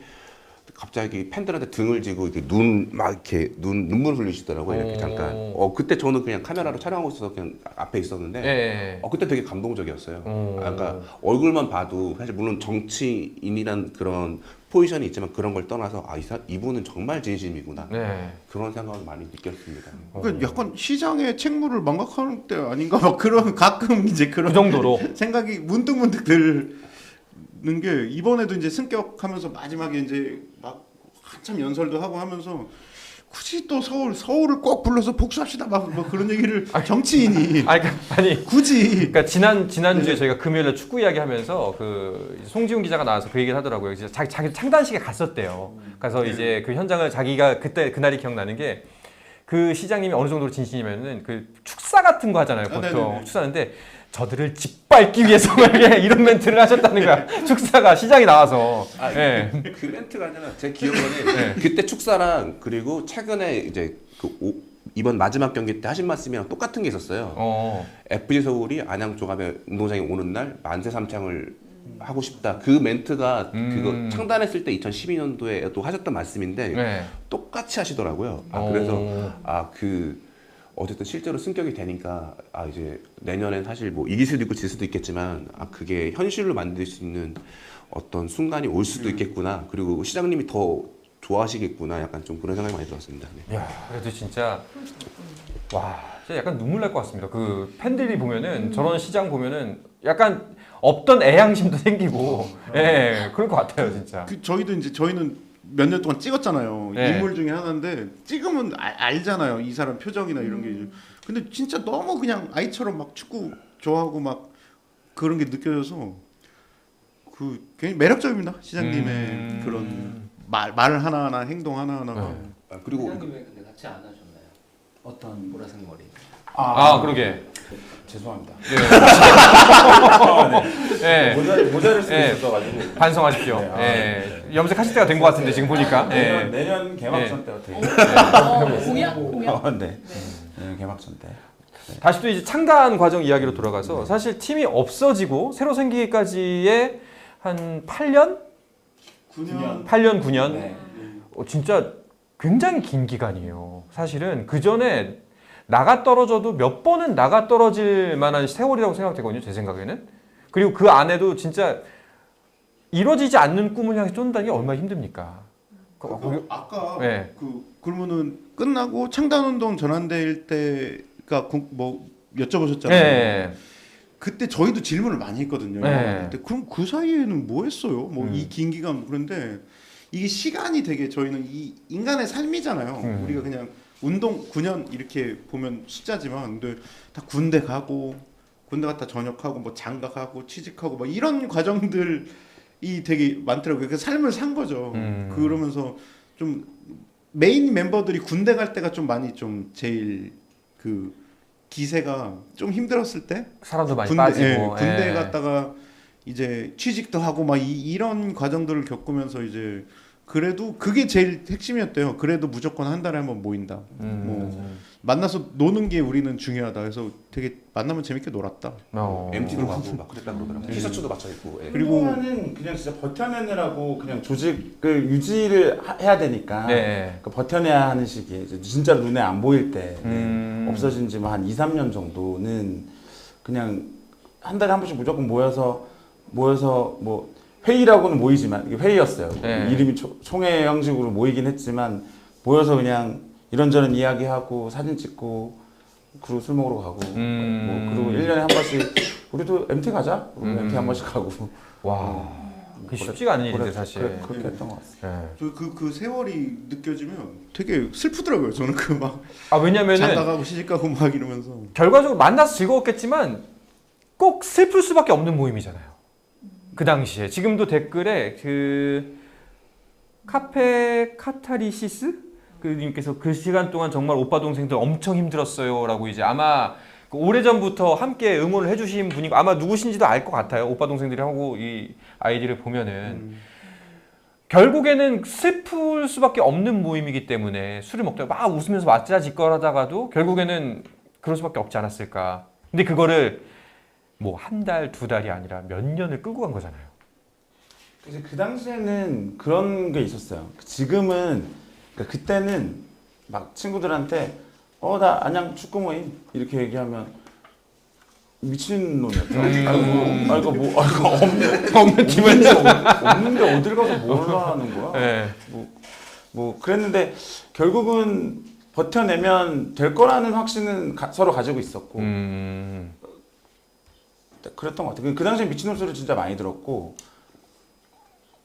갑자기 팬들한테 등을 지고 이렇게 눈물 흘리시더라고요. 이렇게 잠깐. 그때 저는 그냥 카메라로 촬영하고 있어서 그냥 앞에 있었는데 예. 그때 되게 감동적이었어요. 그러니까 얼굴만 봐도 사실 물론 정치인이란 그런 포지션이 있지만 그런 걸 떠나서 이분은 정말 진심이구나. 네. 그런 생각을 많이 느꼈습니다. 그러니까 약간 시장의 책무를 망각하는 때 아닌가 막 그런 가끔 이제 그런 그 정도로. 생각이 문득 드는 게 이번에도 이제 승격하면서 마지막에 이제 막 한참 연설도 하고 하면서 굳이 또 서울을 꼭 불러서 복수합시다 막 뭐 그런 얘기를 정치인이 아니 굳이 그러니까 지난주에 저희가 금요일에 축구 이야기하면서 그 송지훈 기자가 나와서 그 얘기를 하더라고요. 이제 자기 창단식에 갔었대요. 가서 이제 그 현장을 자기가 그날이 기억나는 게 그 시장님이 어느 정도로 진심이면은 그 축사 같은 거 하잖아요. 보통 축사하는데 저들을 짓밟기 위해서 이런 멘트를 하셨다는 거야. 축사가 시장이 나와서. 예. 그 멘트가 아니라 제 기억에는 그때 축사랑 그리고 최근에 이제 이번 마지막 경기 때 하신 말씀이랑 똑같은 게 있었어요. FG 서울이 안양 조갑에 운동장에 오는 날 만세 삼창을 하고 싶다. 그 멘트가 그거 창단했을 때 2012년도에 또 하셨던 말씀인데 네. 똑같이 하시더라고요. 그래서 어쨌든 실제로 승격이 되니까 이제 내년엔 사실 뭐 이길 수도 있고 질 수도 있겠지만 그게 현실로 만들 수 있는 어떤 순간이 올 수도 있겠구나. 그리고 시장님이 더 좋아하시겠구나. 약간 좀 그런 생각이 많이 들었습니다. 네. 야, 그래도 진짜 진짜 약간 눈물 날 것 같습니다. 그 팬들이 보면은 저런 시장 보면은 약간 없던 애향심도 생기고, 예, 그럴 것 같아요, 진짜. 저희는 몇 년 동안 찍었잖아요. 네. 인물 중에 하나인데 찍으면 알잖아요. 이 사람 표정이나 이런 게. 근데 진짜 너무 그냥 아이처럼 막 축구 좋아하고 막 그런 게 느껴져서 굉장히 매력적입니다. 시장님의 그런 말 하나하나 행동 하나하나가. 그리고 시장님이 근데 같이 안 하셨나요? 어떤 보라색 머리? 그러게. 죄송합니다. 네. 모자를 쓰고 네. 있어가지고 반성하십시오. 네. 염색하실 때가 된 것 같은데 지금 보니까. 내년 개막전 때 어떻게? 공약? 네. 내년 개막전 때. 다시 또 이제 창단 과정 이야기로 돌아가서 사실 팀이 없어지고 새로 생기기까지의 한 8년? 9년? 네. 진짜 굉장히 긴 기간이에요. 사실은 그 전에 나가 떨어져도 몇 번은 나가 떨어질 만한 세월이라고 생각되거든요. 제 생각에는. 그리고 그 안에도 진짜 이루어지지 않는 꿈을 향해 쫀다는 게 얼마나 힘듭니까? 아까 네. 그러면은 끝나고 창단운동 전환대일 때가 뭐 여쭤보셨잖아요. 네. 그때 저희도 질문을 많이 했거든요. 네. 그때 그럼 그 사이에는 뭐 했어요? 뭐 이 긴 기간. 그런데 이게 시간이 되게 저희는 이 인간의 삶이잖아요. 우리가 그냥 운동 9년 이렇게 보면 숫자지만 근데 다 군대 가고 군대 갔다 전역하고 뭐 장가가고 취직하고 뭐 이런 과정들이 되게 많더라고요. 그 삶을 산 거죠. 그러면서 좀 메인 멤버들이 군대 갈 때가 좀 많이 좀 제일 그 기세가 좀 힘들었을 때 사람도 많이 빠지고 군대 갔다가 이제 취직도 하고 막 이런 과정들을 겪으면서 이제 그래도 그게 제일 핵심이었대요. 그래도 무조건 한 달에 한번 모인다. 뭐 만나서 노는 게 우리는 중요하다. 그래서 되게 만나면 재밌게 놀았다. MT도 가고 막 그랬다 그러더라고요. 티셔츠도 맞춰 입고. 예. 그리고 그냥 진짜 버텨내느라고 그냥 조직을 유지를 해야 되니까 그러니까 버텨내야 하는 시기에 진짜 눈에 안 보일 때 없어진 지 한 2, 3년 정도는 그냥 한 달에 한 번씩 무조건 모여서 뭐 회의라고는 모이지만 이게 회의였어요. 네. 이름이 총회 형식으로 모이긴 했지만 모여서 그냥 이런저런 이야기하고 사진 찍고 그리고 술 먹으러 가고 뭐 그리고 1년에 한 번씩 우리도 MT 가자. 그리고 MT 한 번씩 가고. 와, 그 쉽지가 않은 일인데 사실. 그렇게 했던 것 같습니다. 네. 그 세월이 느껴지면 되게 슬프더라고요. 저는 그 막 아 왜냐면은 장가가고 시집가고 막 이러면서 결과적으로 만나서 즐거웠겠지만 꼭 슬플 수밖에 없는 모임이잖아요. 그 당시에 지금도 댓글에 그 카페 카타리시스 그 님께서 그 시간 동안 정말 오빠 동생들 엄청 힘들었어요라고 이제 아마 그 오래전부터 함께 응원을 해주신 분이고 아마 누구신지도 알 것 같아요. 오빠 동생들이 하고 이 아이디를 보면은 결국에는 슬플 수밖에 없는 모임이기 때문에 술을 먹다가 막 웃으면서 왁자지껄하다가도 결국에는 그럴 수밖에 없지 않았을까. 근데 그거를 뭐 한 달, 두 달이 아니라 몇 년을 끌고 간 거잖아요. 이제 그 당시에는 그런 게 있었어요. 지금은 그러니까 그때는 막 친구들한테 나 안양 축구 모임 이렇게 얘기하면 미친 놈이었죠. 알고 없는 팀은 없는데 어딜 가서 뭘 하는 거야? 네. 뭐 그랬는데 결국은 버텨내면 될 거라는 확신은 서로 가지고 있었고 그랬던 것 같아요. 그 당시에 미친놈 소리 진짜 많이 들었고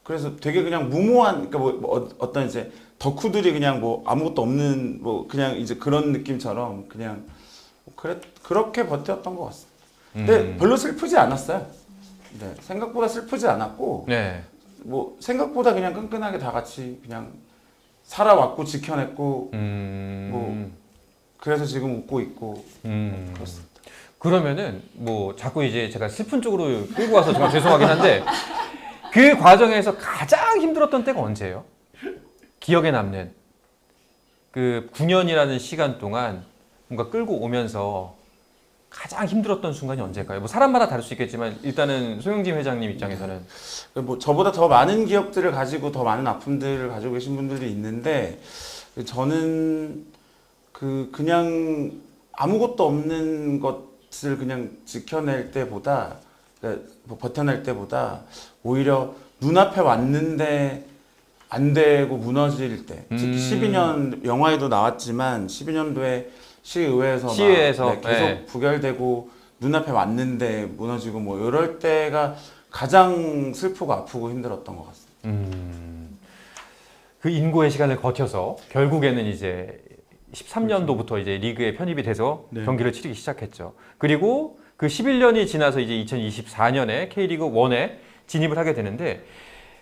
그래서 되게 그냥 무모한 그러니까 어떤 이제 덕후들이 그냥 뭐 아무것도 없는 뭐 그냥 이제 그런 느낌처럼 그냥 그렇게 버텼던 것 같습니다. 근데 별로 슬프지 않았어요. 네, 생각보다 슬프지 않았고 네. 뭐 생각보다 그냥 끈끈하게 다 같이 그냥 살아왔고 지켜냈고 뭐 그래서 지금 웃고 있고 그렇습니다. 그러면은 뭐 자꾸 이제 제가 슬픈 쪽으로 끌고 와서 정말 죄송하긴 한데 그 과정에서 가장 힘들었던 때가 언제예요? 기억에 남는 그 9년이라는 시간 동안 뭔가 끌고 오면서 가장 힘들었던 순간이 언제일까요? 뭐 사람마다 다를 수 있겠지만 일단은 소영진 회장님 입장에서는 뭐 저보다 더 많은 기억들을 가지고 더 많은 아픔들을 가지고 계신 분들이 있는데 저는 그냥 아무것도 없는 것을 그냥 지켜낼 때보다 그러니까 뭐 버텨낼 때보다 오히려 눈앞에 왔는데 안 되고 무너질 때 특히 12년 영화에도 나왔지만 12년도에 시의회에서 계속 네. 부결되고 눈앞에 왔는데 무너지고 뭐 이럴 때가 가장 슬프고 아프고 힘들었던 것 같습니다. 그 인고의 시간을 거쳐서 결국에는 이제 13년도부터 이제 리그에 편입이 돼서 네. 경기를 치르기 시작했죠. 그리고 그 11년이 지나서 이제 2024년에 K리그 1에 진입을 하게 되는데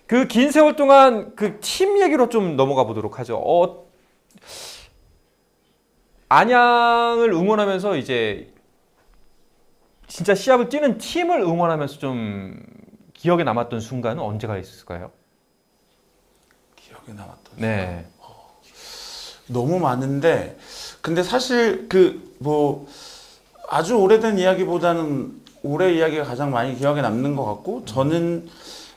그 긴 세월 동안 그 팀 얘기로 좀 넘어가 보도록 하죠. 안양을 응원하면서 이제 진짜 시합을 뛰는 팀을 응원하면서 좀 기억에 남았던 순간은 언제가 있을까요? 기억에 남았던 네. 너무 많은데 근데 사실 뭐 아주 오래된 이야기보다는 올해 이야기가 가장 많이 기억에 남는 것 같고 저는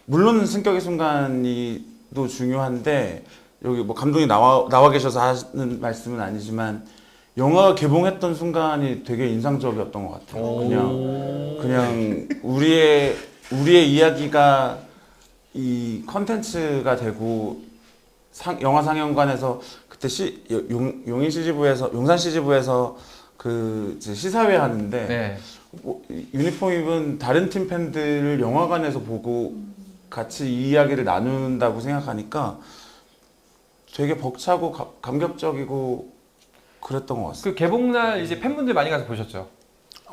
물론 승격의 순간이 또 중요한데 여기 뭐 감독이 나와 계셔서 하는 말씀은 아니지만 영화가 개봉했던 순간이 되게 인상적이었던 것 같아요. 그냥 우리의 이야기가 이 컨텐츠가 되고 영화 상영관에서 그때 용산 CGV에서 그 시사회 하는데 네. 뭐 유니폼 입은 다른 팀 팬들을 영화관에서 보고 같이 이 이야기를 나눈다고 생각하니까 되게 벅차고 감격적이고 그랬던 것 같습니다. 그 개봉날 이제 팬분들 많이 가서 보셨죠?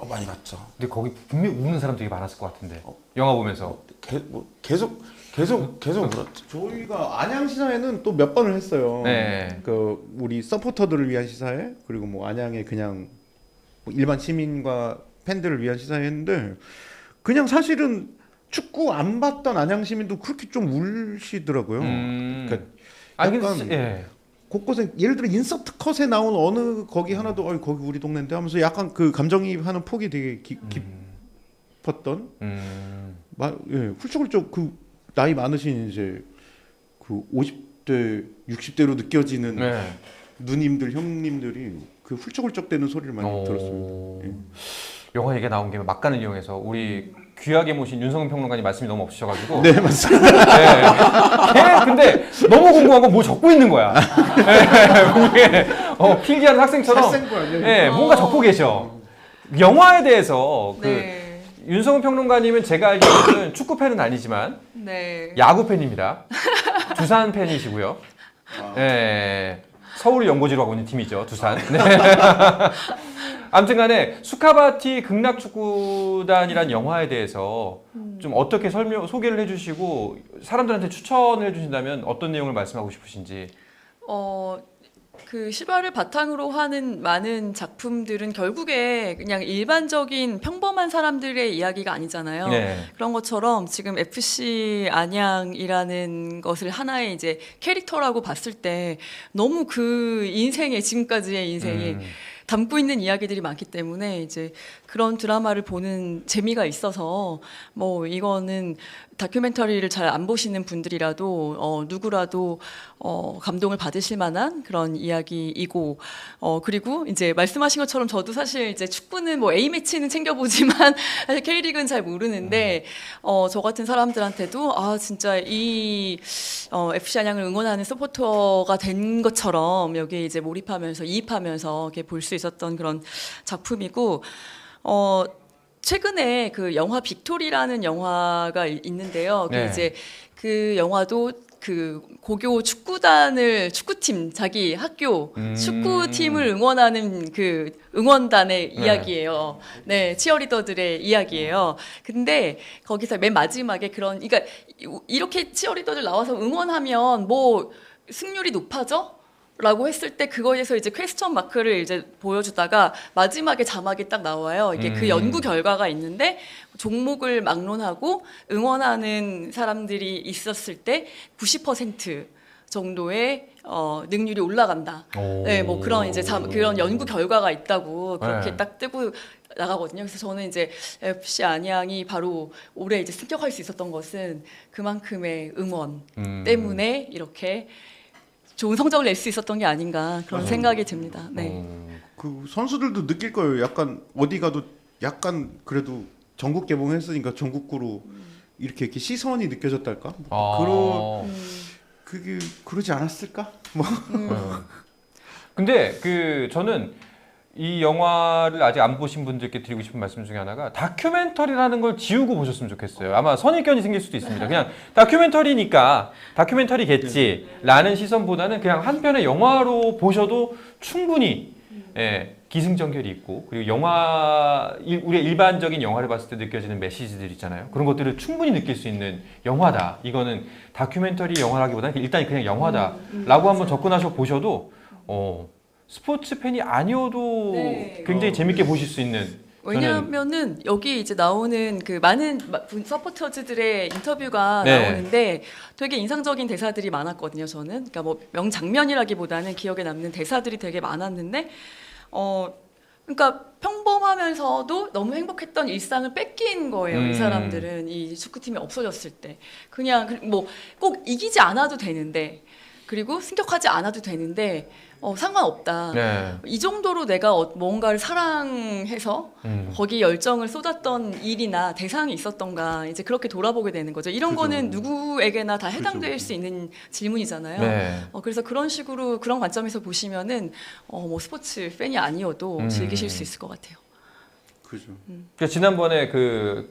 많이 갔죠. 근데 거기 분명히 우는 사람 되게 많았을 것 같은데 영화 보면서 계속 울었죠. 저희가 안양 시사회는 또 몇 번을 했어요. 네. 그 우리 서포터들을 위한 시사회 그리고 뭐 안양의 그냥 뭐 일반 시민과 팬들을 위한 시사회였는데 그냥 사실은 축구 안 봤던 안양 시민도 그렇게 좀 울시더라고요. 그러니까 아니 약간 근데 예. 곳곳에 예를 들어 인서트 컷에 나온 어느 거기 하나도 거기 우리 동네인데 하면서 약간 그 감정이입하는 폭이 되게 깊었던 훌쩍훌쩍 그 나이 많으신 이제 그 50대 60대로 느껴지는 네. 누님들 형님들이 그 훌쩍훌쩍대는 소리를 많이 들었습니다. 예. 영화 얘기가 나온 김에 막간을 이용해서 우리 귀하게 모신 윤성은 평론가님 말씀이 너무 없으셔가지고 네, 맞습니다. 걔 근데 너무 궁금한 건 뭐 적고 있는 거야. 분명히 필기하는 학생처럼 살생부 아니야? 예, 뭔가 적고 계셔. 영화에 대해서 그 네. 윤성은 평론가님은 제가 알기로는 축구 팬은 아니지만 네. 야구 팬입니다. 두산 팬이시고요. 네. 서울 연고지로 하고 있는 팀이죠, 두산. 네. 아무튼간에 수카바티 극락축구단이란 영화에 대해서 좀 어떻게 소개를 해주시고 사람들한테 추천을 해주신다면 어떤 내용을 말씀하고 싶으신지. 그 실화를 바탕으로 하는 많은 작품들은 결국에 그냥 일반적인 평범한 사람들의 이야기가 아니잖아요. 네. 그런 것처럼 지금 FC 안양이라는 것을 하나의 이제 캐릭터라고 봤을 때 너무 그 인생의 지금까지의 인생이 담고 있는 이야기들이 많기 때문에 이제 그런 드라마를 보는 재미가 있어서 뭐 이거는 다큐멘터리를 잘 안 보시는 분들이라도 누구라도 감동을 받으실 만한 그런 이야기이고 그리고 이제 말씀하신 것처럼 저도 사실 이제 축구는 뭐 A 매치는 챙겨보지만 사실 K리그는 잘 모르는데 저 같은 사람들한테도 아 진짜 이 FC 안양을 응원하는 서포터가 된 것처럼 여기에 이제 몰입하면서 이입하면서 이렇게 볼 수 있었던 그런 작품이고 최근에 그 영화 빅토리라는 영화가 있는데요. 네. 이제 그 영화도 그 고교 축구팀 자기 학교 축구팀을 응원하는 그 응원단의 이야기예요. 네, 치어리더들의 이야기예요. 근데 거기서 맨 마지막에 그러니까 이렇게 치어리더들 나와서 응원하면 뭐 승률이 높아져? 라고 했을 때 그거에서 이제 퀘스천 마크를 이제 보여주다가 마지막에 자막이 딱 나와요. 이게 그 연구 결과가 있는데 종목을 막론하고 응원하는 사람들이 있었을 때 90% 정도의 능률이 올라간다. 네, 뭐 그런 이제 그런 연구 결과가 있다고 그렇게 네. 딱 뜨고 나가거든요. 그래서 저는 이제 FC 안양이 바로 올해 이제 습격할 수 있었던 것은 그만큼의 응원 때문에 이렇게 좋은 성적을 낼 수 있었던 게 아닌가 그런 생각이 듭니다. 네. 그 선수들도 느낄 거예요. 약간 어디 가도 약간 그래도 전국 개봉했으니까 전국구로 이렇게 시선이 느껴졌달까? 그게 그러지 않았을까? 뭐. 근데 그 저는 이 영화를 아직 안 보신 분들께 드리고 싶은 말씀 중에 하나가 다큐멘터리라는 걸 지우고 보셨으면 좋겠어요. 아마 선입견이 생길 수도 있습니다. 그냥 다큐멘터리니까 다큐멘터리겠지라는 시선보다는 그냥 한 편의 영화로 보셔도 충분히 기승전결이 있고 그리고 우리가 일반적인 영화를 봤을 때 느껴지는 메시지들 있잖아요. 그런 것들을 충분히 느낄 수 있는 영화다. 이거는 다큐멘터리 영화라기보다는 일단 그냥 영화다라고 한번 접근하셔 보셔도 스포츠 팬이 아니어도 네. 굉장히 재밌게 보실 수 있는. 왜냐하면은 여기 이제 나오는 그 많은 서포터즈들의 인터뷰가 네. 나오는데 되게 인상적인 대사들이 많았거든요. 저는 그러니까 뭐 명장면이라기보다는 기억에 남는 대사들이 되게 많았는데 그러니까 평범하면서도 너무 행복했던 일상을 뺏긴 거예요. 이 사람들은 이 축구팀이 없어졌을 때 그냥 뭐 꼭 이기지 않아도 되는데 그리고 승격하지 않아도 되는데 상관없다. 네. 이 정도로 내가 뭔가를 사랑해서 거기 열정을 쏟았던 일이나 대상이 있었던가 이제 그렇게 돌아보게 되는 거죠. 이런 그죠. 거는 누구에게나 다 해당될 수 있는 질문이잖아요. 네. 그래서 그런 식으로 그런 관점에서 보시면은 뭐 스포츠 팬이 아니어도 즐기실 수 있을 것 같아요. 그죠. 그러니까 지난번에 그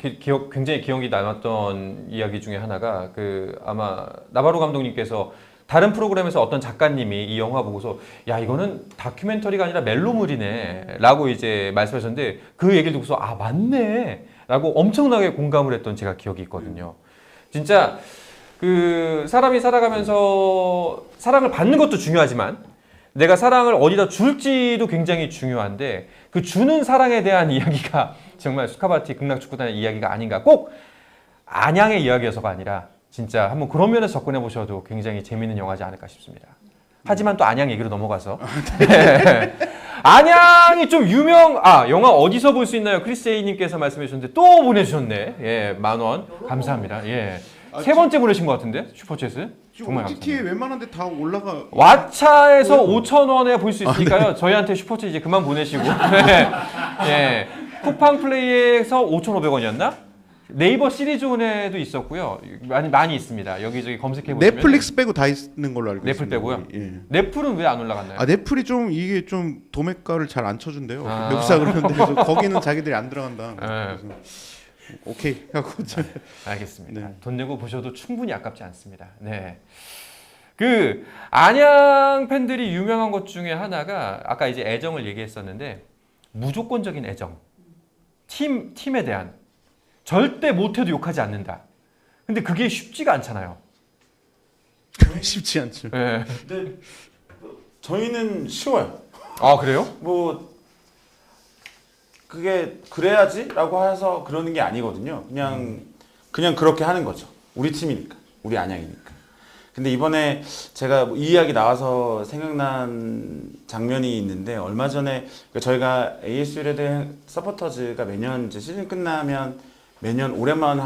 굉장히 기억이 남았던 이야기 중에 하나가 그 아마 나바로 감독님께서 다른 프로그램에서 어떤 작가님이 이 영화 보고서 야 이거는 다큐멘터리가 아니라 멜로물이네 라고 이제 말씀하셨는데 그 얘기를 듣고서 아 맞네 라고 엄청나게 공감을 했던 제가 기억이 있거든요. 진짜 그 사람이 살아가면서 사랑을 받는 것도 중요하지만 내가 사랑을 어디다 줄지도 굉장히 중요한데 그 주는 사랑에 대한 이야기가 정말 수카바티 극락축구단의 이야기가 아닌가. 꼭 안양의 이야기여서가 아니라 진짜 한번 그런 면에서 접근해 보셔도 굉장히 재미있는 영화지 않을까 싶습니다. 하지만 또 안양 얘기로 넘어가서 안양이 좀 영화 어디서 볼 수 있나요? 크리스 A님께서 말씀해 주셨는데 또 보내주셨네. 예, 10,000원 감사합니다. 예, 세 번째 보내신 것 같은데 슈퍼챗을. 정말 OTT에 웬만한 데 다 올라가. 왓챠에서 5,000원에 볼 수 있으니까요. 저희한테 슈퍼챗 이제 그만 보내시고. 예. 쿠팡 플레이에서 5,500원이었나? 네이버 시리즈온에도 있었고요. 많이 있습니다. 여기저기 검색해 보시면 넷플릭스 빼고 다 있는 걸로 알고 넷플 있습니다. 빼고요? 예. 넷플은 왜 안 올라갔나요? 아 넷플이 좀 이게 좀 도매가를 잘 안 쳐준대요. 아. 웹사 그러는데 그래서 거기는 자기들이 안 들어간다. 예. 그래서 오케이 하고 알겠습니다. 네. 돈 내고 보셔도 충분히 아깝지 않습니다. 네. 그 안양 팬들이 유명한 것 중에 하나가 아까 이제 애정을 얘기했었는데 무조건적인 애정. 팀에 대한 절대 못해도 욕하지 않는다. 근데 그게 쉽지가 않잖아요. 쉽지 않죠. 네. 근데 저희는 쉬워요. 아 그래요? 뭐 그게 그래야지라고 해서 그러는 게 아니거든요. 그냥 그렇게 하는 거죠. 우리 팀이니까, 우리 안양이니까. 근데 이번에 제가 이 이야기 나와서 생각난 장면이 있는데 얼마 전에 저희가 AS 유레드 서포터즈가 매년 이제 시즌 끝나면 매년 올해만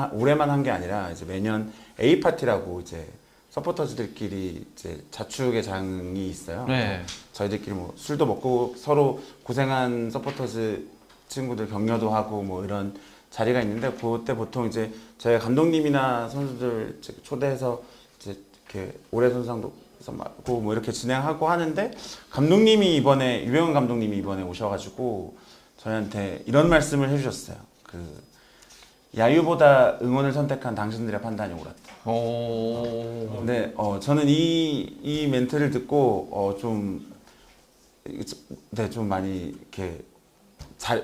한 게 아니라 이제 매년 A 파티라고 이제 서포터즈들끼리 이제 자축의 장이 있어요. 네. 저희들끼리 뭐 술도 먹고 서로 고생한 서포터즈 친구들 격려도 하고 뭐 이런 자리가 있는데 그때 보통 이제 저희 감독님이나 선수들 초대해서 이제 이렇게 올해 선상도 하고 뭐 이렇게 진행하고 하는데 감독님이 이번에 유병헌 감독님이 이번에 오셔가지고 저희한테 이런 말씀을 해주셨어요. 그 야유보다 응원을 선택한 당신들의 판단이 옳았다. 오. 근데 저는 이 멘트를 듣고 좀 많이 이렇게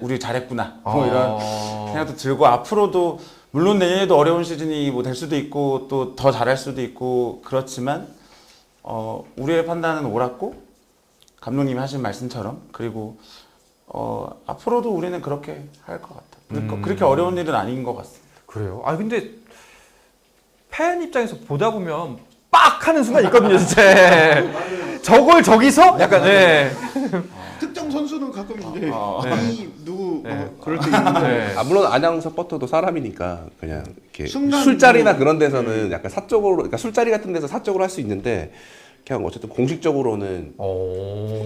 우리 잘했구나 뭐 이런 생각도 들고 앞으로도 물론 내년에도 어려운 시즌이 뭐 될 수도 있고 또 더 잘할 수도 있고 그렇지만 우리의 판단은 옳았고 감독님이 하신 말씀처럼 그리고 앞으로도 우리는 그렇게 할 것 같아. 그렇게 어려운 일은 아닌 것 같습니다. 그래요? 아 근데 팬 입장에서 보다 보면 빡 하는 순간 있거든요, 진짜. 저걸 저기서 약간 네. 특정 선수는 가끔 이제 네. 이 누구 네. 그럴 때 있는데 네. 아, 물론 안양 서포터도 사람이니까 그냥 이렇게 순간 술자리나 뭐- 그런 데서는 약간 사적으로, 그러니까 술자리 같은 데서 사적으로 할 수 있는데 그냥 어쨌든 공식적으로는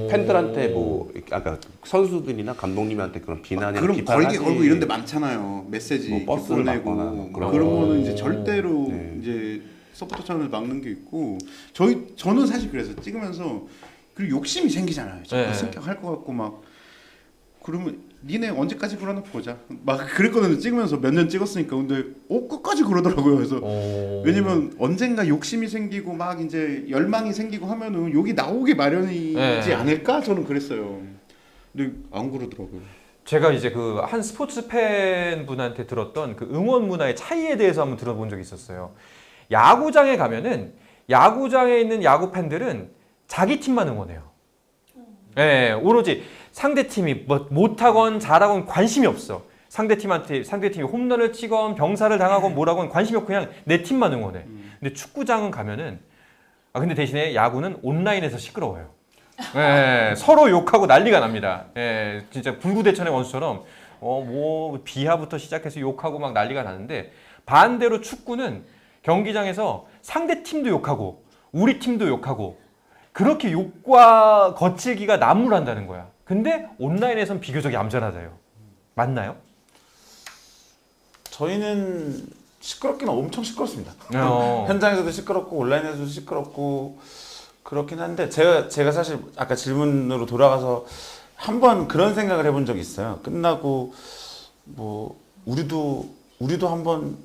팬들한테 뭐 아까 선수들이나 감독님한테 그런 비난이나 그럼 비판을 걸기 하지. 걸고 이런 데 많잖아요. 메시지 뭐 이렇게 버스를 보내고 막거나 뭐 그런 그런 거. 거는 이제 절대로 네. 이제 서포터 채널을 막는 게 있고 저는 사실 그래서 찍으면서 그리고 욕심이 생기잖아요. 네. 승격할 것 같고 막 그러면 니네 언제까지 그러나 보자. 막 그랬거든요. 찍으면서 몇 년 찍었으니까 근데 끝까지 그러더라고요. 그래서 왜냐면 언젠가 욕심이 생기고 막 이제 열망이 생기고 하면은 욕이 나오기 마련이지 네. 않을까 저는 그랬어요. 근데 안 그러더라고요. 제가 이제 그 한 스포츠 팬 분한테 들었던 그 응원 문화의 차이에 대해서 한번 들어본 적이 있었어요. 야구장에 가면은 야구장에 있는 야구 팬들은 자기 팀만 응원해요. 예, 오로지 상대 팀이 뭐 못하건 잘하건 관심이 없어. 상대 팀이 홈런을 치건 병사를 당하건 뭐라건 관심이 없고 그냥 내 팀만 응원해. 근데 축구장은 가면은 근데 대신에 야구는 온라인에서 시끄러워요. 예, 서로 욕하고 난리가 납니다. 예, 진짜 불구대천의 원수처럼 뭐 비하부터 시작해서 욕하고 막 난리가 나는데 반대로 축구는 경기장에서 상대 팀도 욕하고 우리 팀도 욕하고 그렇게 욕과 거칠기가 난무한다는 거야. 근데 온라인에선 비교적 얌전하대요. 맞나요? 저희는 시끄럽기는 엄청 시끄럽습니다. 어. 현장에서도 시끄럽고 온라인에서도 시끄럽고 그렇긴 한데 제가 사실 아까 질문으로 돌아가서 한번 그런 생각을 해본 적이 있어요. 끝나고 뭐 우리도 한번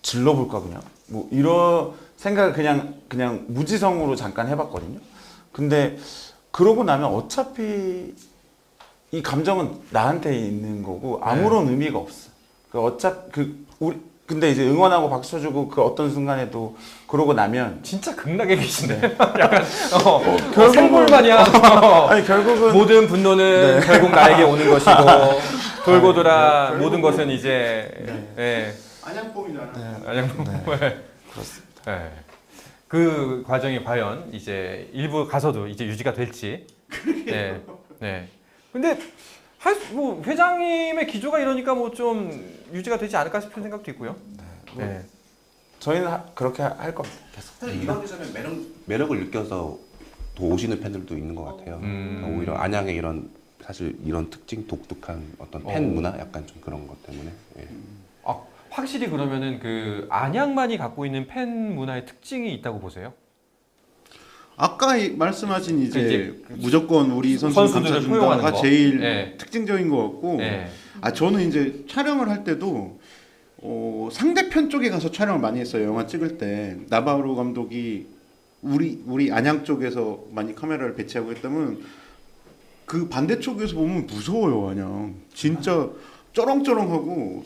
질러볼까 그냥 뭐 이런 생각을 그냥 무지성으로 잠깐 해봤거든요. 근데 그러고 나면 어차피 이 감정은 나한테 있는 거고 아무런 의미가 없어. 근데 이제 응원하고 박수 쳐주고 그 어떤 순간에도 그러고 나면 진짜 극락에 계시네. 약간 생골마냥 아니 결국은 모든 분노는 결국 나에게 오는 것이고 돌고 돌아 모든 것은 이제 예. 안양범이잖아. 안녕. 그렇습니다. 예. 그 과정이 과연 이제 일부 가서도 이제 유지가 될지. 네. 네. 근데 뭐 회장님의 기조가 이러니까 뭐 좀 유지가 되지 않을까 싶은 생각도 있고요. 네. 저희는 그렇게 할 겁니다. 계속. 사실 이런 데서는 매력을 느껴서 더 오시는 팬들도 있는 것 같아요. 그러니까 오히려 안양의 이런 사실 이런 특징 독특한 어떤 팬 문화 약간 좀 그런 것 때문에. 예. 아, 확실히 그러면은 그 안양만이 갖고 있는 팬 문화의 특징이 있다고 보세요? 아까 말씀하신 이제 이제 무조건 우리 선수 선수들을 포용하는 감싸준다가 거. 제일 네. 특징적인 것 같고 네. 저는 이제 촬영을 할 때도 상대편 쪽에 가서 촬영을 많이 했어요. 영화 찍을 때 나바로 감독이 우리 안양 쪽에서 많이 카메라를 배치하고 했다면 그 반대쪽에서 보면 무서워요. 안양 진짜 쩌렁쩌렁하고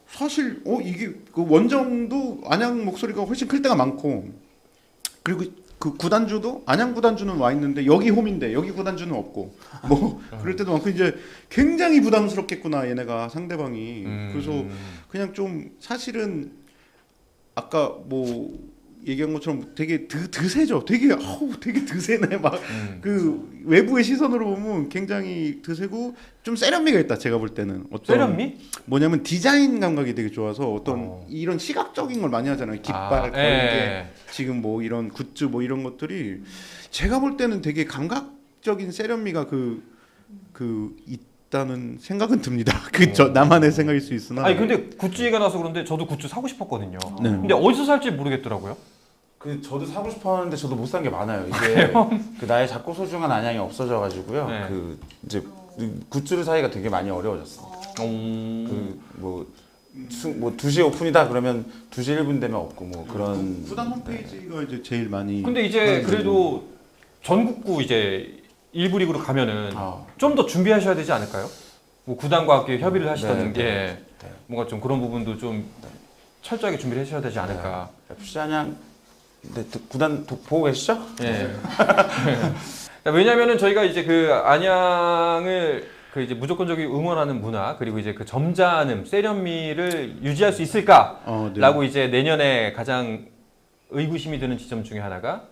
사실 이게 그 원정도 안양 목소리가 훨씬 클 때가 많고 그리고 그 구단주도 안양 구단주는 와 있는데 여기 홈인데 여기 구단주는 없고 뭐 그럴 때도 많고 이제 굉장히 부담스럽겠구나 얘네가 상대방이 그래서 그냥 좀 사실은 아까 뭐 얘기한 것처럼 되게 드세죠. 되게 드세네 막 그 외부의 시선으로 보면 굉장히 드세고 좀 세련미가 있다. 제가 볼 때는 세련미? 뭐냐면 디자인 감각이 되게 좋아서 어떤 이런 시각적인 걸 많이 하잖아요. 깃발 그런 게 지금 뭐 이런 굿즈 뭐 이런 것들이 제가 볼 때는 되게 감각적인 세련미가 있다는 생각은 듭니다. 저 나만의 생각일 수 있으나. 아니 근데 굿즈 얘기가 나서 그런데 저도 굿즈 사고 싶었거든요. 네. 근데 어디서 살지 모르겠더라고요. 저도 사고 싶었는데 저도 못 산 게 많아요. 이게 그 나의 작고 소중한 안양이 없어져가지고요. 네. 그 이제 굿즈를 사기가 되게 많이 어려워졌어요. 뭐 2시에 오픈이다 그러면 2시 1분 되면 없고 뭐 그런. 구단 홈페이지가 이제 제일 많이. 근데 이제 그래도 전국구 이제 일부 리그로 가면은 좀 더 준비하셔야 되지 않을까요? 뭐 구단과 함께 협의를 하시다든지 뭔가 좀 그런 부분도 좀 철저하게 준비를 하셔야 되지 않을까. FC 안양 구단 보고 계시죠? 예. 왜냐면은 저희가 이제 그 안양을 그 이제 무조건적인 응원하는 문화 그리고 이제 그 점잖음, 세련미를 유지할 수 있을까라고 이제 내년에 가장 의구심이 드는 지점 중에 하나가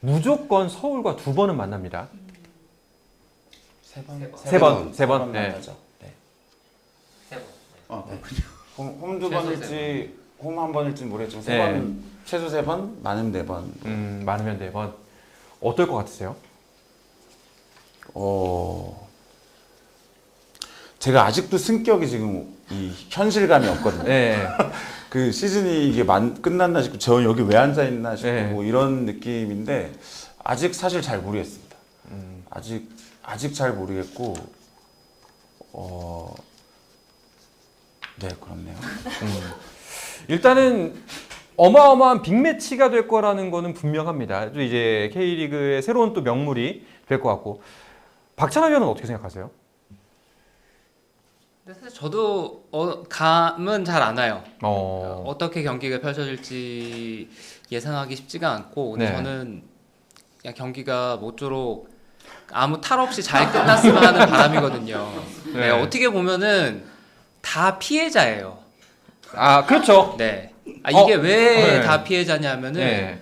무조건 서울과 2번은 만납니다. 세 번. 네. 홈 2번일지 홈 1번일지 모르겠지만 3번 최소 3번, 많으면 4번. 많으면 4번. 어떨 것 같으세요? 제가 아직도 승격이 지금 이 현실감이 없거든요. 네. 그 시즌이 이게 끝났나 싶고 저 여기 왜 앉아 있나 싶고 네. 뭐 이런 느낌인데 아직 사실 잘 모르겠습니다. 아직 잘 모르겠고 네 그렇네요. 일단은 어마어마한 빅매치가 될 거라는 거는 분명합니다. 또 이제 K리그의 새로운 또 명물이 될 것 같고 박찬하 위원은 어떻게 생각하세요? 근데 사실 저도 감은 잘 안 와요. 어떻게 경기가 펼쳐질지 예상하기 쉽지가 않고 근데 네. 저는 그냥 경기가 모쪼록 아무 탈 없이 잘 끝났으면 하는 바람이거든요. 네, 어떻게 보면은 다 피해자예요. 아 그렇죠. 네. 이게 왜 네. 다 피해자냐면은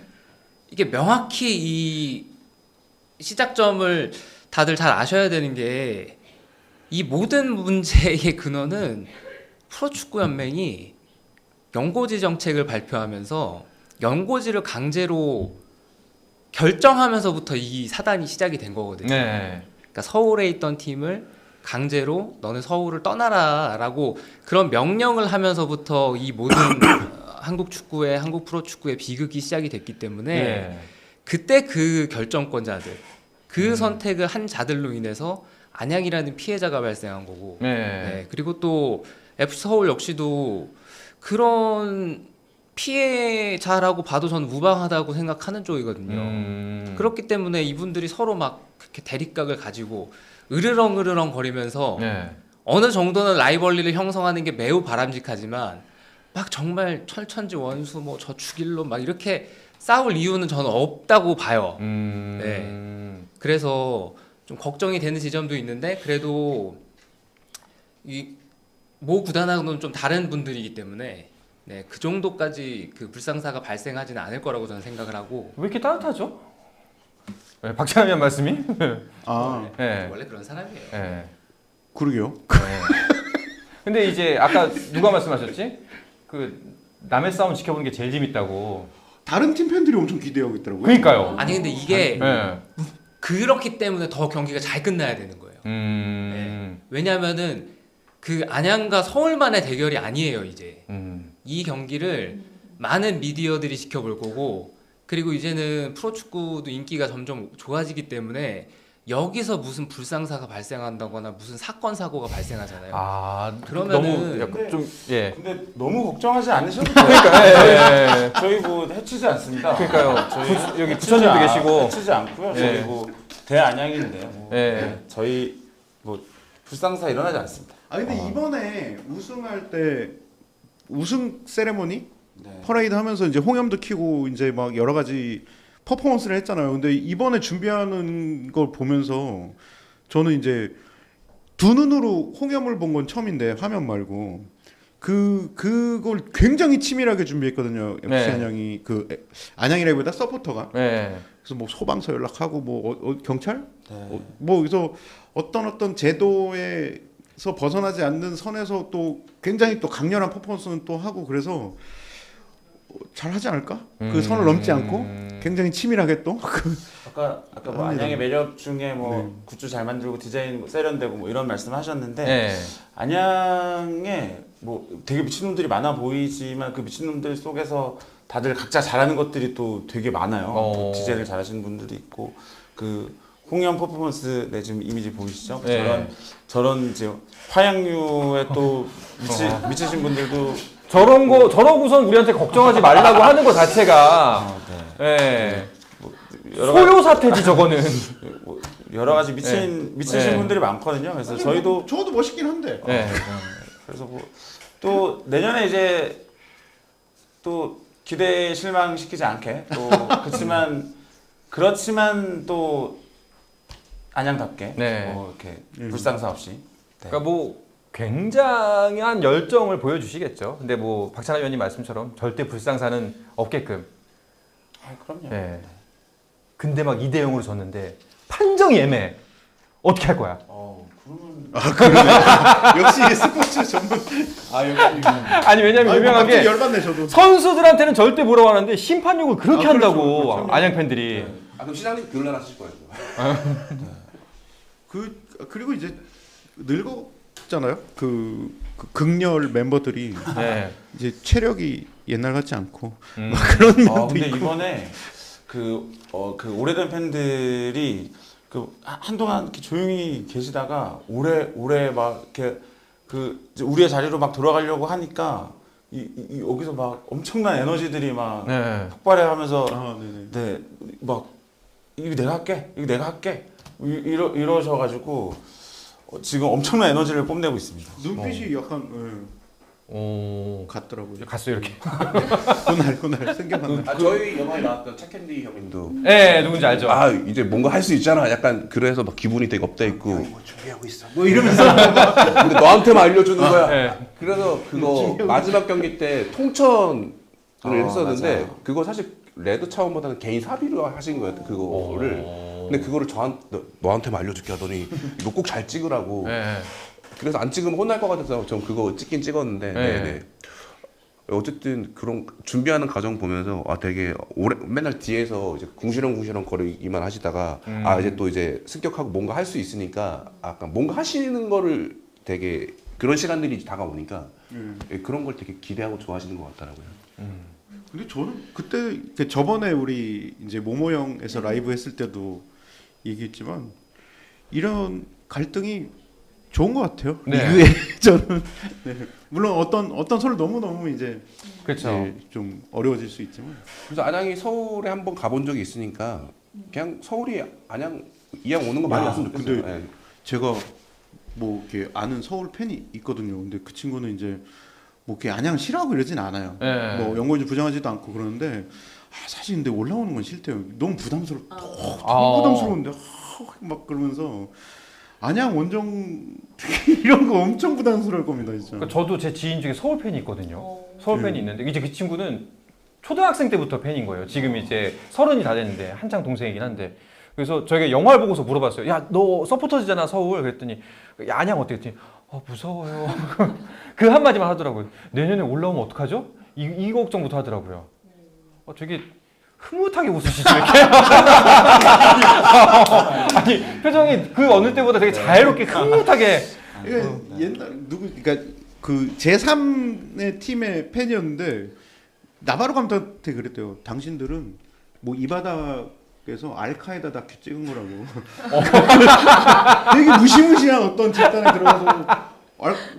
이게 명확히 이 시작점을 다들 잘 아셔야 되는 게 이 모든 문제의 근원은 프로축구연맹이 연고지 정책을 발표하면서 연고지를 강제로 결정하면서부터 이 사단이 시작이 된 거거든요. 네. 그러니까 서울에 있던 팀을 강제로 너는 서울을 떠나라라고 그런 명령을 하면서부터 이 모든 한국 축구의 한국 프로축구의 비극이 시작이 됐기 때문에 그때 그 결정권자들 그 선택을 한 자들로 인해서 안양이라는 피해자가 발생한 거고 네. 그리고 또 FC 서울 역시도 그런 피해자라고 봐도 저는 무방하다고 생각하는 쪽이거든요. 그렇기 때문에 이분들이 서로 막 그렇게 대립각을 가지고 으르렁 거리면서 어느 정도는 라이벌리를 형성하는 게 매우 바람직하지만 막 정말 철천지 원수 뭐 저 죽일로 막 이렇게 싸울 이유는 저는 없다고 봐요. 네. 그래서 좀 걱정이 되는 지점도 있는데 그래도 이 모 구단하고는 좀 다른 분들이기 때문에 네, 그 정도까지 그 불상사가 발생하지는 않을 거라고 저는 생각을 하고. 왜 이렇게 따뜻하죠? 네, 박찬하 위원 말씀이? 네. 원래 그런 사람이에요. 네. 그러게요. 근데 이제 아까 누가 말씀하셨지? 그 남의 싸움 지켜보는 게 제일 재밌다고. 다른 팀 팬들이 엄청 기대하고 있더라고요. 그러니까요. 아니 근데 이게 네. 그렇기 때문에 더 경기가 잘 끝나야 되는 거예요. 왜냐하면은 그 안양과 서울만의 대결이 아니에요 이제. 이 경기를 많은 미디어들이 지켜볼 거고, 그리고 이제는 프로축구도 인기가 점점 좋아지기 때문에 여기서 무슨 불상사가 발생한다거나 무슨 사건 사고가 발생하잖아요. 아, 그러면은- 너무 약간 좀 예. 근데 너무 걱정하지 않으셔도 돼요. 그러니까 예. 저희 뭐 해치지 않습니다. 그러니까요. 저희 여기 부처님도 계시고. 해치지 않고요. 예. 저희 뭐 대안양인데 뭐 예. 저희 뭐 불상사 일어나지 않습니다. 아 근데 이번에 우승할 때 우승 세레모니 네. 퍼레이드 하면서 이제 홍염도 키고 이제 막 여러 가지 퍼포먼스를 했잖아요. 근데 이번에 준비하는 걸 보면서 저는 이제 두 눈으로 홍염을 본 건 처음인데 화면 말고 그걸 굉장히 치밀하게 준비했거든요. FC 네. 안양이 안양이라기보다 서포터가. 예. 그래서 뭐 소방서 연락하고 뭐 경찰 네. 뭐 그래서 어떤 제도에서 벗어나지 않는 선에서 또 굉장히 또 강렬한 퍼포먼스는 또 하고 그래서 잘 하지 않을까? 그 선을 넘지 않고 굉장히 치밀하게 또 아까 뭐 안양의 매력 중에 뭐 굿즈 잘 만들고 디자인 세련되고 뭐 이런 말씀하셨는데 예. 안양에 뭐 되게 미친놈들이 많아 보이지만 그 미친놈들 속에서 다들 각자 잘하는 것들이 또 되게 많아요. 또 디자인을 잘하시는 분들도 있고 그 홍영 퍼포먼스 내 지금 이미지 보이시죠? 네. 저런 이제 화양류에 또 미치신 분들도 저러고선 우리한테 걱정하지 말라고 하는 것 자체가 예. 소요 사태지 저거는. 뭐 여러 가지 미치신 네. 분들이 많거든요. 그래서 아니, 저희도 뭐, 저도 멋있긴 한데 예. 그래서 뭐 또 내년에 이제 또 기대 실망시키지 않게 또 그렇지만 또 안양답게 네. 뭐 이렇게 불상사 없이 그러니까 뭐 굉장한 열정을 보여주시겠죠. 근데 뭐 박찬하 위원님 말씀처럼 절대 불상사는 없게끔. 그럼요. 예. 근데 막 2대 0으로 졌는데 판정이 애매해. 어떻게 할 거야? 그러네. 역시 스포츠 전문. 역시 아니 왜냐면 유명한 게 열받네 저도. 선수들한테는 절대 뭐라고 하는데 심판욕을 그렇게 아, 그렇죠. 한다고 그렇죠. 안양 팬들이. 그럼 시장님 글을 하나 쓰실 거예요. 그리고 이제 늙었잖아요. 그 극렬 멤버들이 네. 이제 체력이 옛날 같지 않고 그런 면도 근데 있고. 이번에 그 오래된 팬들이 한동안 이렇게 조용히 계시다가 올해 막 이렇게 이제 우리의 자리로 막 돌아가려고 하니까 여기서 막 엄청난 에너지들이 막 네. 폭발해가면서 네네. 막 이거 내가 할게 이러셔가지고 지금 엄청난 에너지를 뽐내고 있습니다. 눈빛이 약간 오. 같더라고요. 갔어 이렇게. 그날 생각났나. 저희 영화에 나왔던 책캔디 형님도 네, 누군지 알죠? 이제 뭔가 할 수 있잖아. 약간 그래서 막 기분이 되게 업돼 있고. 뭐 준비하고 있어. 뭐 이러면서 근데 너한테만 알려주는 거야. 네. 그래서 그거 마지막 경기 때 통천을 했었는데 맞아요. 그거 사실 레드 차원보다는 개인 사비로 하신 거예요. 그거를. 근데 그거를 너한테만 알려줄게 하더니 이거 꼭 잘 찍으라고. 네. 그래서 안 찍으면 혼날 것 같아서 전 그거 찍긴 찍었는데. 네. 네네. 어쨌든 그런 준비하는 과정 보면서 되게 맨날 뒤에서 이제 궁시렁 거리기만 하시다가 이제 또 이제 습격하고 뭔가 할 수 있으니까 약간 뭔가 하시는 거를 되게 그런 시간들이 다가오니까 그런 걸 되게 기대하고 좋아하시는 것 같더라고요. 근데 저는 그때 저번에 우리 이제 모모형에서 라이브 했을 때도 얘기했지만 이런 갈등이 좋은 것 같아요. 네. 리그에 저는 물론 어떤 서로 너무 이제 그렇죠. 좀 어려워질 수 있지만 그래서 안양이 서울에 한번 가본 적이 있으니까 그냥 서울이 안양 이왕 오는 거 많이 왔으면 좋겠어요. 근데 네. 제가 뭐 이렇게 아는 서울 팬이 있거든요. 근데 그 친구는 이제 뭐 이렇게 안양 싫어하고 이러진 않아요. 네. 뭐 연고지 부정하지도 않고 그러는데 사실 근데 올라오는 건 싫대요. 너무 부담스럽. 너무 부담스러운데 막 그러면서 안양 원정 이런 거 엄청 부담스러울 겁니다, 진짜. 그러니까 저도 제 지인 중에 서울 팬이 있거든요. 서울 팬이 있는데 이제 그 친구는 초등학생 때부터 팬인 거예요. 지금 이제 30이 다 됐는데 한창 동생이긴 한데. 그래서 저희가 영화를 보고서 물어봤어요. 야, 너 서포터즈잖아, 서울. 그랬더니 야, 안양 어때? 그랬더니 무서워요. 그 한마디만 하더라고요. 내년에 올라오면 어떡하죠? 이 걱정부터 하더라고요. 되게 흐뭇하게 웃으시죠 이렇게. 아니 표정이 그 어느 때보다 되게 자유롭게 흐뭇하게. 이게 옛날 그러니까 그 제3의 팀의 팬이었는데 나바로 감독한테 그랬대요. 당신들은 뭐 이 바닥에서 알카에다 다큐 찍은 거라고. 되게 무시무시한 어떤 집단에 들어가서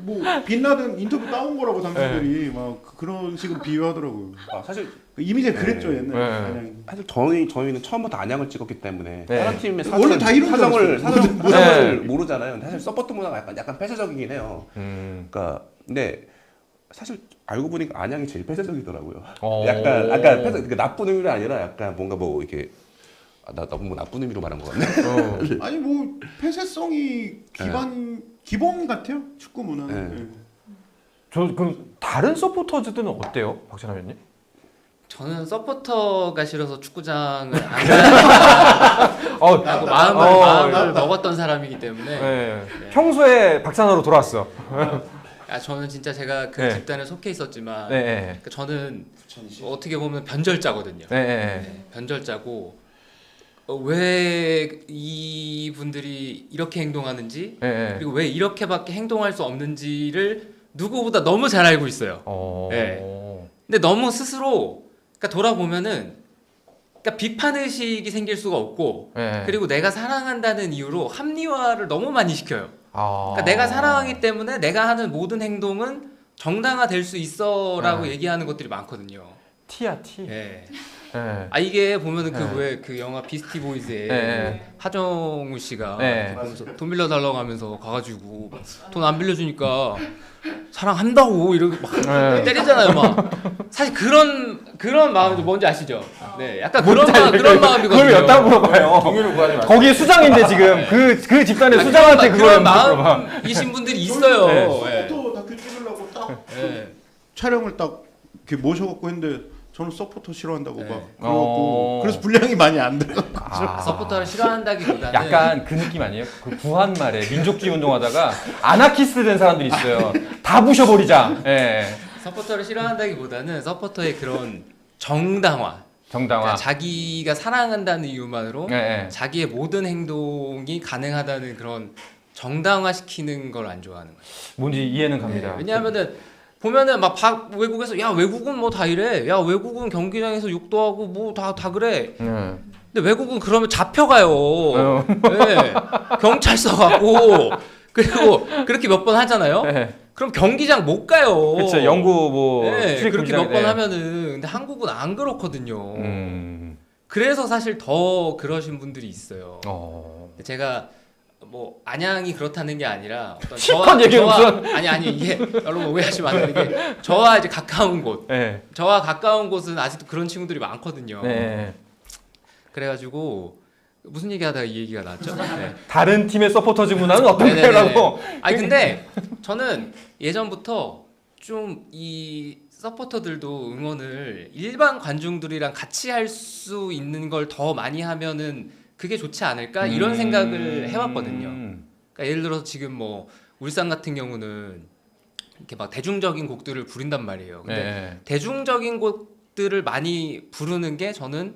뭐 빛나든 인터뷰 따온 거라고 당신들이 막 그런 식으로 비유하더라고요. 사실 그 이미지가 그랬죠 옛날에. 네. 그냥. 사실 저희는 처음부터 안양을 찍었기 때문에 네. 다른 팀의 원래 다 이런 사정을 네. 모르잖아요. 근데 사실 서포트 문화가 약간 폐쇄적이긴 해요. 그러니까 근데 사실 알고 보니까 안양이 제일 폐쇄적이더라고요. 약간 아까 그러니까 나쁜 의미가 아니라 약간 뭔가 뭐 이렇게 나 너무 나쁜 의미로 말한 것 같네. 아니 뭐 폐쇄성이 기본 같아요 축구 문화는. 네. 네. 저 그럼 다른 서포터즈들은 어때요, 박찬하 위원님? 저는 서포터가 싫어서 축구장을 안 가고 마음을 먹었던 사람이기 때문에 네. 평소에 박찬하로 돌아왔어. 저는 진짜 제가 그 네. 집단에 속해 있었지만 네. 그러니까 저는 어떻게 보면 변절자거든요. 네. 변절자고 왜 이분들이 이렇게 행동하는지 네. 그리고 왜 이렇게밖에 행동할 수 없는지를 누구보다 너무 잘 알고 있어요. 네. 근데 너무 스스로 그러니까 돌아보면은 그러니까 비판 의식이 생길 수가 없고 네. 그리고 내가 사랑한다는 이유로 합리화를 너무 많이 시켜요. 그러니까 내가 사랑하기 때문에 내가 하는 모든 행동은 정당화될 수 있어라고 얘기하는 것들이 많거든요. 티야 티. 네. 네. 이게 보면은 그 왜 그 영화 비스티 보이즈에 하정우 씨가 보면서 돈 빌려 달라고 하면서 가가지고 돈 안 빌려주니까 사랑한다고 이러고 막 때리잖아요, 막. 사실 그런 마음이 뭔지 아시죠? 네, 약간 그런 마음이거든요. 그걸 여따 물어봐요. 동의를 구하지 마세요. 거기에 수장인데 지금 그 집단의 수장한테 그런 그걸 물어봐. 마음이신 분들이 있어요. 네. 서포터 다큐 찍으려고 딱 네. 촬영을 딱 이렇게 모셔갖고 했는데 저는 서포터 싫어한다고 네. 막 그러고 그래서 분량이 많이 안 들어가. 서포터를 싫어한다기보다는 약간 그 느낌 아니에요? 그 구한말에 민족주의 운동하다가 아나키스트 된 사람들이 있어요. 다 부셔버리자. 예. 서포터를 싫어한다기보다는 서포터의 그런 정당화. 정당화. 그러니까 자기가 사랑한다는 이유만으로 예. 자기의 모든 행동이 가능하다는 그런 정당화시키는 걸 안 좋아하는 거예요. 뭔지 이해는 갑니다. 왜냐하면은 보면은 막 외국에서 야 외국은 뭐 다 이래, 야 외국은 경기장에서 욕도 하고 뭐 다 그래. 근데 외국은 그러면 잡혀가요. 네. 경찰서 가고 그리고 그렇게 몇 번 하잖아요. 네. 그럼 경기장 못 가요. 그렇죠. 연구 뭐 네, 출입 그렇게 금지랑- 몇 번 네. 하면은 근데 한국은 안 그렇거든요. 음. 그래서 사실 더 그러신 분들이 있어요. 어. 제가 뭐 안양이 그렇다는 게 아니라 어떤 실컷 얘기해 무슨. 아니 이게 여러분 오해하시면 안 되는 게 저와 이제 가까운 곳, 네. 저와 가까운 곳은 아직도 그런 친구들이 많거든요. 네. 그래가지고 무슨 얘기하다가 이 얘기가 나왔죠? 네. 다른 팀의 서포터즈 문화는 네네네. 어떤가요라고. 아니 근데 저는 예전부터 좀 이 서포터들도 응원을 일반 관중들이랑 같이 할 수 있는 걸 더 많이 하면은 그게 좋지 않을까 이런 생각을 해왔거든요. 그러니까 예를 들어서 지금 뭐 울산 같은 경우는 이렇게 막 대중적인 곡들을 부른단 말이에요. 근데 네. 대중적인 곡들을 많이 부르는 게 저는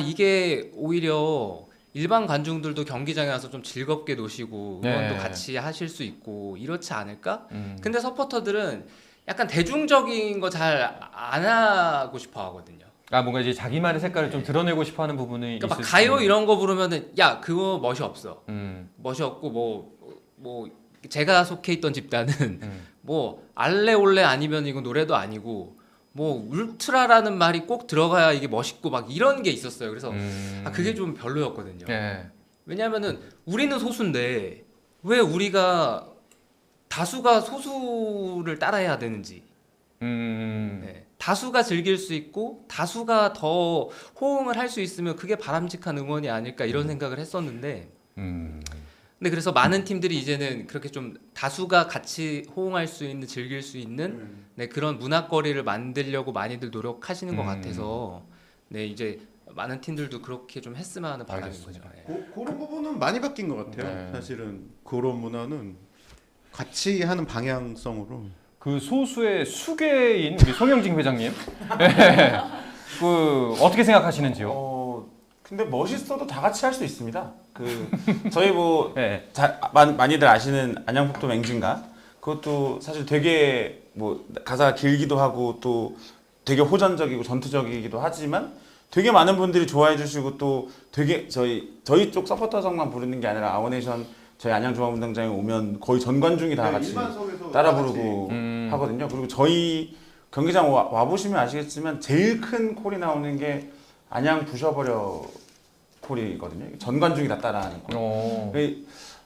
이게 오히려 일반 관중들도 경기장에 와서 좀 즐겁게 노시고 응원도 네. 같이 하실 수 있고 이렇지 않을까? 근데 서포터들은 약간 대중적인 거 잘 안 하고 싶어 하거든요. 뭔가 이제 자기만의 색깔을 좀 드러내고 싶어하는 부분이 그러니까 막 있을 가요 수 이런 거 부르면은 야 그거 멋이 없어. 음. 멋이 없고 뭐 제가 속해 있던 집단은 뭐 알레 올레 아니면 이거 노래도 아니고 뭐 울트라라는 말이 꼭 들어가야 이게 멋있고 막 이런 게 있었어요. 그래서 그게 좀 별로였거든요. 네. 왜냐하면은 우리는 소수인데 왜 우리가 다수가 소수를 따라해야 되는지. 네. 다수가 즐길 수 있고 다수가 더 호응을 할 수 있으면 그게 바람직한 응원이 아닐까 이런 생각을 했었는데 근데 그래서 많은 팀들이 이제는 그렇게 좀 다수가 같이 호응할 수 있는 즐길 수 있는 네, 그런 문화거리를 만들려고 많이들 노력하시는 것 같아서 네 이제 많은 팀들도 그렇게 좀 했으면 하는 바람인 거죠. 네. 그런 부분은 많이 바뀐 것 같아요. 네. 사실은 그런 문화는 같이 하는 방향성으로 그 소수의 수괴인 우리 송영진 회장님, 예. 그 어떻게 생각하시는지요? 근데 멋있어도 다 같이 할 수 있습니다. 그 저희 뭐 예. 많이들 아시는 안양북도 맹진가 그것도 사실 되게 뭐 가사가 길기도 하고 또 되게 호전적이고 전투적이기도 하지만 되게 많은 분들이 좋아해 주시고 또 되게 저희 쪽 서포터성만 부르는 게 아니라 아워네이션 저희 안양종합운동장에 오면 거의 전관중이 다 같이 따라 부르고 하거든요. 그리고 저희 경기장 와보시면 아시겠지만 제일 큰 콜이 나오는 게 안양 부셔버려 콜이거든요. 전관중이 다 따라하는 콜.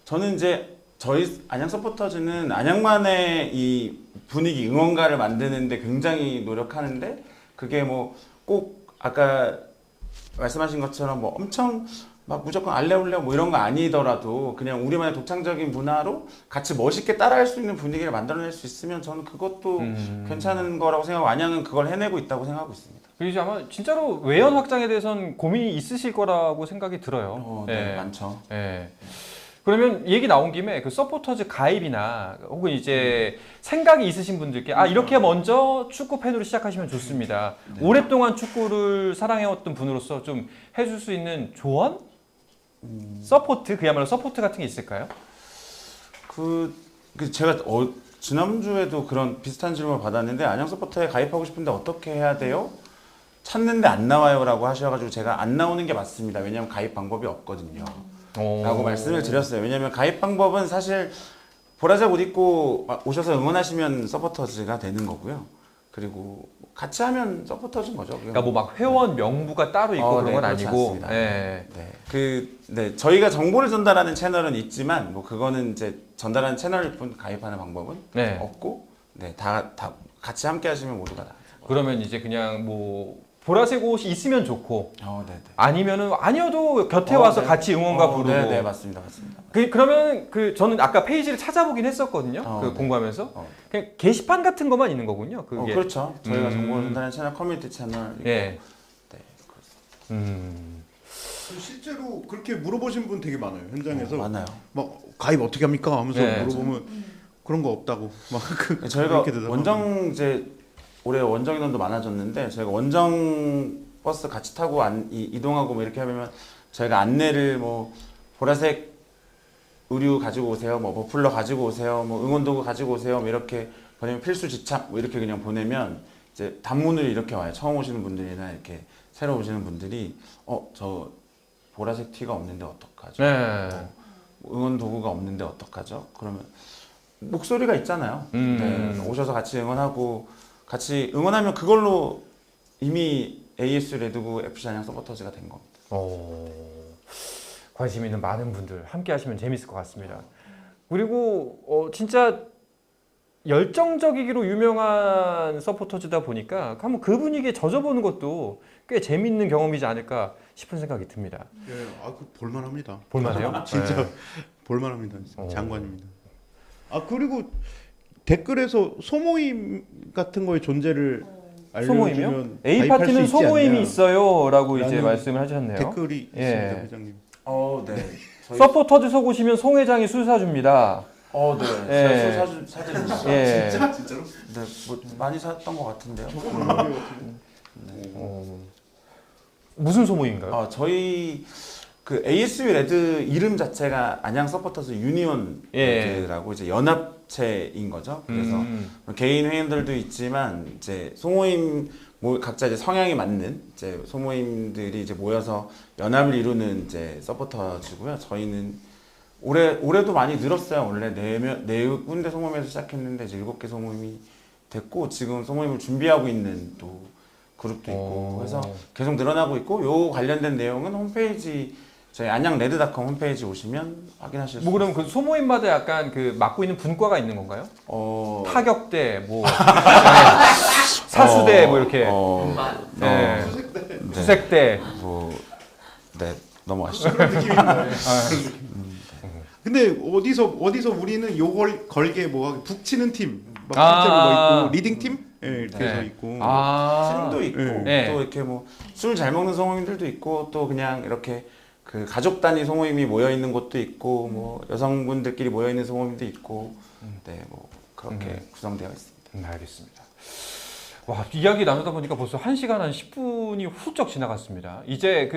저는 이제 저희 안양 서포터즈는 안양만의 이 분위기 응원가를 만드는데 굉장히 노력하는데 그게 뭐 꼭 아까 말씀하신 것처럼 뭐 엄청 막 무조건 알레올레 뭐 이런 거 아니더라도 그냥 우리만의 독창적인 문화로 같이 멋있게 따라할 수 있는 분위기를 만들어낼 수 있으면 저는 그것도 괜찮은 거라고 생각하고 안양은 그걸 해내고 있다고 생각하고 있습니다. 그리고 아마 진짜로 외연 확장에 대해서는 고민이 있으실 거라고 생각이 들어요. 네, 예. 많죠. 예. 그러면 얘기 나온 김에 그 서포터즈 가입이나 혹은 이제 생각이 있으신 분들께 이렇게 먼저 축구 팬으로 시작하시면 좋습니다. 네. 오랫동안 축구를 사랑해왔던 분으로서 좀 해줄 수 있는 조언? 서포트? 그야말로 서포트 같은 게 있을까요? 제가 지난주에도 그런 비슷한 질문을 받았는데 안양 서포터에 가입하고 싶은데 어떻게 해야 돼요? 찾는데 안 나와요 라고 하셔가지고 제가 안 나오는 게 맞습니다. 왜냐하면 가입 방법이 없거든요. 라고 말씀을 드렸어요. 왜냐면 가입 방법은 사실 보라색 옷 입고 오셔서 응원하시면 서포터즈가 되는 거고요. 그리고 같이 하면 서포터즈인 거죠. 그러니까 뭐 막 회원 명부가 따로 있고 그런 건 그렇지 아니고. 않습니다. 예. 네. 저희가 정보를 전달하는 채널은 있지만 뭐 그거는 이제 전달하는 채널일 뿐 가입하는 방법은 네. 없고 다 같이 함께 하시면 모두가 다. 그러면 이제 그냥 뭐 보라색 옷이 있으면 좋고 네네. 아니면은 아니어도 곁에 와서 네. 같이 응원가 부르고. 네, 맞습니다. 그러면 저는 아까 페이지를 찾아보긴 했었거든요. 네. 공부하면서 그냥 게시판 같은 것만 있는 거군요. 그게. 그렇죠. 저희가 정보를 전달하는 채널 커뮤니티 채널. 예. 네, 그렇습니다. 실제로 그렇게 물어보신 분 되게 많아요. 현장에서 많아요. 막 가입 어떻게 합니까 하면서 네. 물어보면 그런 거 없다고 막 저희가 그렇게 대답하고. 원정 이제 올해 원정 인원도 많아졌는데 저희가 원정 버스 같이 타고 이동하고 뭐 이렇게 하면 저희가 안내를 뭐 보라색 의류 가지고 오세요, 뭐 머플러 가지고 오세요, 뭐 응원도구 가지고 오세요, 뭐 이렇게 보내면 필수 지참 뭐 이렇게 그냥 보내면 이제 단문으로 이렇게 와요. 처음 오시는 분들이나 이렇게 새로 오시는 분들이 저 보라색 티가 없는데 어떡하죠? 네. 응원 도구가 없는데 어떡하죠? 그러면 목소리가 있잖아요. 네, 오셔서 같이 응원하고 같이 응원하면 그걸로 이미 AS 레드부 FC 안양 서포터즈가 된 겁니다. 관심 있는 많은 분들 함께 하시면 재밌을 것 같습니다. 그리고 진짜 열정적이기로 유명한 서포터즈다 보니까 한번 그 분위기에 젖어보는 것도 꽤 재밌는 경험이지 않을까 싶은 생각이 듭니다. 예, 볼만합니다. 볼만해요? 진짜 네. 볼만합니다. 장관입니다. 그리고 댓글에서 소모임 같은 거의 존재를 소모임이요? 알려주면 A 가입할 수 파티는 있지 소모임이 않냐. 있어요라고 이제 라는 말씀을 하셨네요. 댓글이 예. 있습니다, 회장님. 네. 서포터즈 속 오시면 송 회장이 술 사줍니다. 네. 예. 제가 사드렸어요. 예. 진짜로? 네, 뭐 많이 샀던 것 같은데요. 무슨 소모임인가요? 저희 그 ASU 레드 이름 자체가 안양 서포터즈 유니온 레드라고 이제 연합체인 거죠. 그래서 개인 회원들도 있지만 이제 소모임 각자 이제 성향이 맞는 이제 소모임들이 이제 모여서 연합을 이루는 이제 서포터즈고요. 저희는 올해도 많이 늘었어요. 원래 네 군데 소모임에서 시작했는데 이제 7개 소모임이 됐고 지금 소모임을 준비하고 있는 또 그룹도 있고 그래서 계속 늘어나고 있고 요 관련된 내용은 홈페이지 저희 안양 레드닷컴 홈페이지 오시면 확인하실 수 있어요. 그럼 그 소모임마다 약간 그 맡고 있는 분과가 있는 건가요? 타격대, 뭐 사수대, 뭐 이렇게. 네. 수색대. 넘어가시죠. 근데 어디서 우리는 요걸 걸게 북치는 팀, 실제로 뭐 있고 리딩 팀, 이렇게 해서 있고. 팀도 있고 또 이렇게 뭐 술 잘 먹는 소모임들도 있고 또 그냥 이렇게 그 가족 단위 소모임이 모여 있는 곳도 있고 뭐 여성분들끼리 모여 있는 소모임도 있고 뭐 그렇게 구성되어 있습니다. 알겠습니다. 와, 이야기 나누다 보니까 벌써 1시간 한 10분이 훌쩍 지나갔습니다. 이제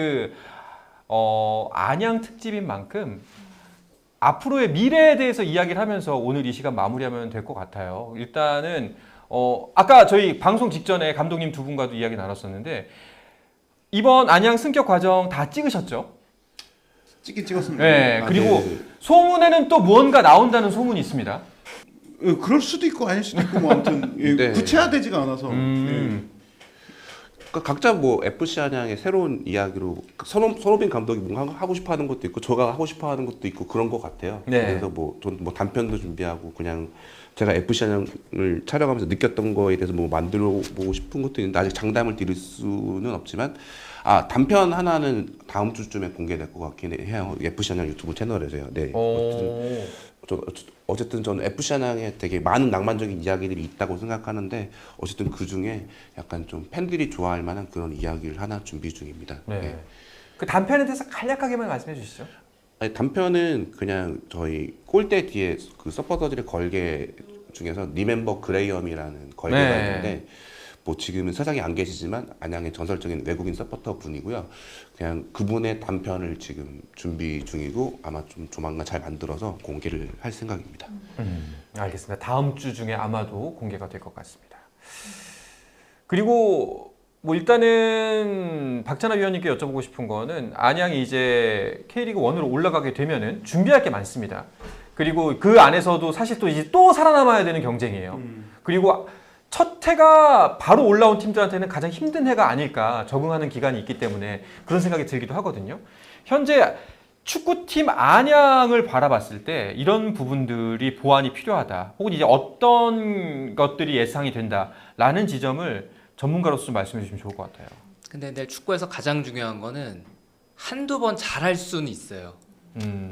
안양 특집인 만큼 앞으로의 미래에 대해서 이야기를 하면서 오늘 이 시간 마무리하면 될 것 같아요. 일단은 아까 저희 방송 직전에 감독님 두 분과도 이야기 나눴었는데 이번 안양 승격 과정 다 찍으셨죠? 찍긴 찍었습니다. 네. 그리고 네. 소문에는 또 무언가 나온다는 소문이 있습니다. 그럴 수도 있고 아닐 수도 있고 뭐 아무튼 네. 구체화되지가 않아서 그러니까 각자 뭐 FC 안양의 새로운 이야기로 손호빈 감독이 뭔가 하고 싶어하는 것도 있고 저가 하고 싶어하는 것도 있고 그런 것 같아요. 네. 그래서 전 단편도 준비하고 그냥 제가 FC 안양을 촬영하면서 느꼈던 거에 대해서 뭐 만들어 보고 싶은 것도 있는데 아직 장담을 드릴 수는 없지만 단편 하나는 다음 주쯤에 공개될 것 같긴 해요. FC 안양 유튜브 채널에서요. 네. 어쨌든 저는 FC 안양에 되게 많은 낭만적인 이야기들이 있다고 생각하는데 어쨌든 그 중에 약간 좀 팬들이 좋아할 만한 그런 이야기를 하나 준비 중입니다. 네. 네. 그 단편에 대해서 간략하게만 말씀해 주시죠. 아니, 단편은 그냥 저희 골대 뒤에 그 서포터들의 걸개 중에서 리멤버 그레이엄이라는 걸개가 네. 있는데 뭐 지금은 세상에 안 계시지만 안양의 전설적인 외국인 서포터 분이고요. 그냥 그분의 단편을 지금 준비 중이고 아마 좀 조만간 잘 만들어서 공개를 할 생각입니다. 알겠습니다. 다음 주 중에 아마도 공개가 될 것 같습니다. 그리고 뭐 일단은 박찬하 위원님께 여쭤보고 싶은 거는 안양이 이제 K리그 1으로 올라가게 되면은 준비할 게 많습니다. 그리고 그 안에서도 사실 또 이제 또 살아남아야 되는 경쟁이에요. 그리고 첫 해가 바로 올라온 팀들한테는 가장 힘든 해가 아닐까, 적응하는 기간이 있기 때문에 그런 생각이 들기도 하거든요. 현재 축구팀 안양을 바라봤을 때 이런 부분들이 보완이 필요하다, 혹은 이제 어떤 것들이 예상이 된다라는 지점을 전문가로서 좀 말씀해 주시면 좋을 것 같아요. 근데 축구에서 가장 중요한 거는 한두 번 잘할 수는 있어요.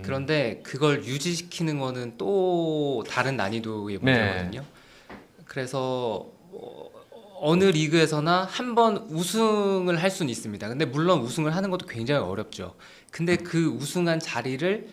그런데 그걸 유지시키는 거는 또 다른 난이도의 문제거든요. 그래서 어느 리그에서나 한 번 우승을 할 수는 있습니다. 근데 물론 우승을 하는 것도 굉장히 어렵죠. 근데 그 우승한 자리를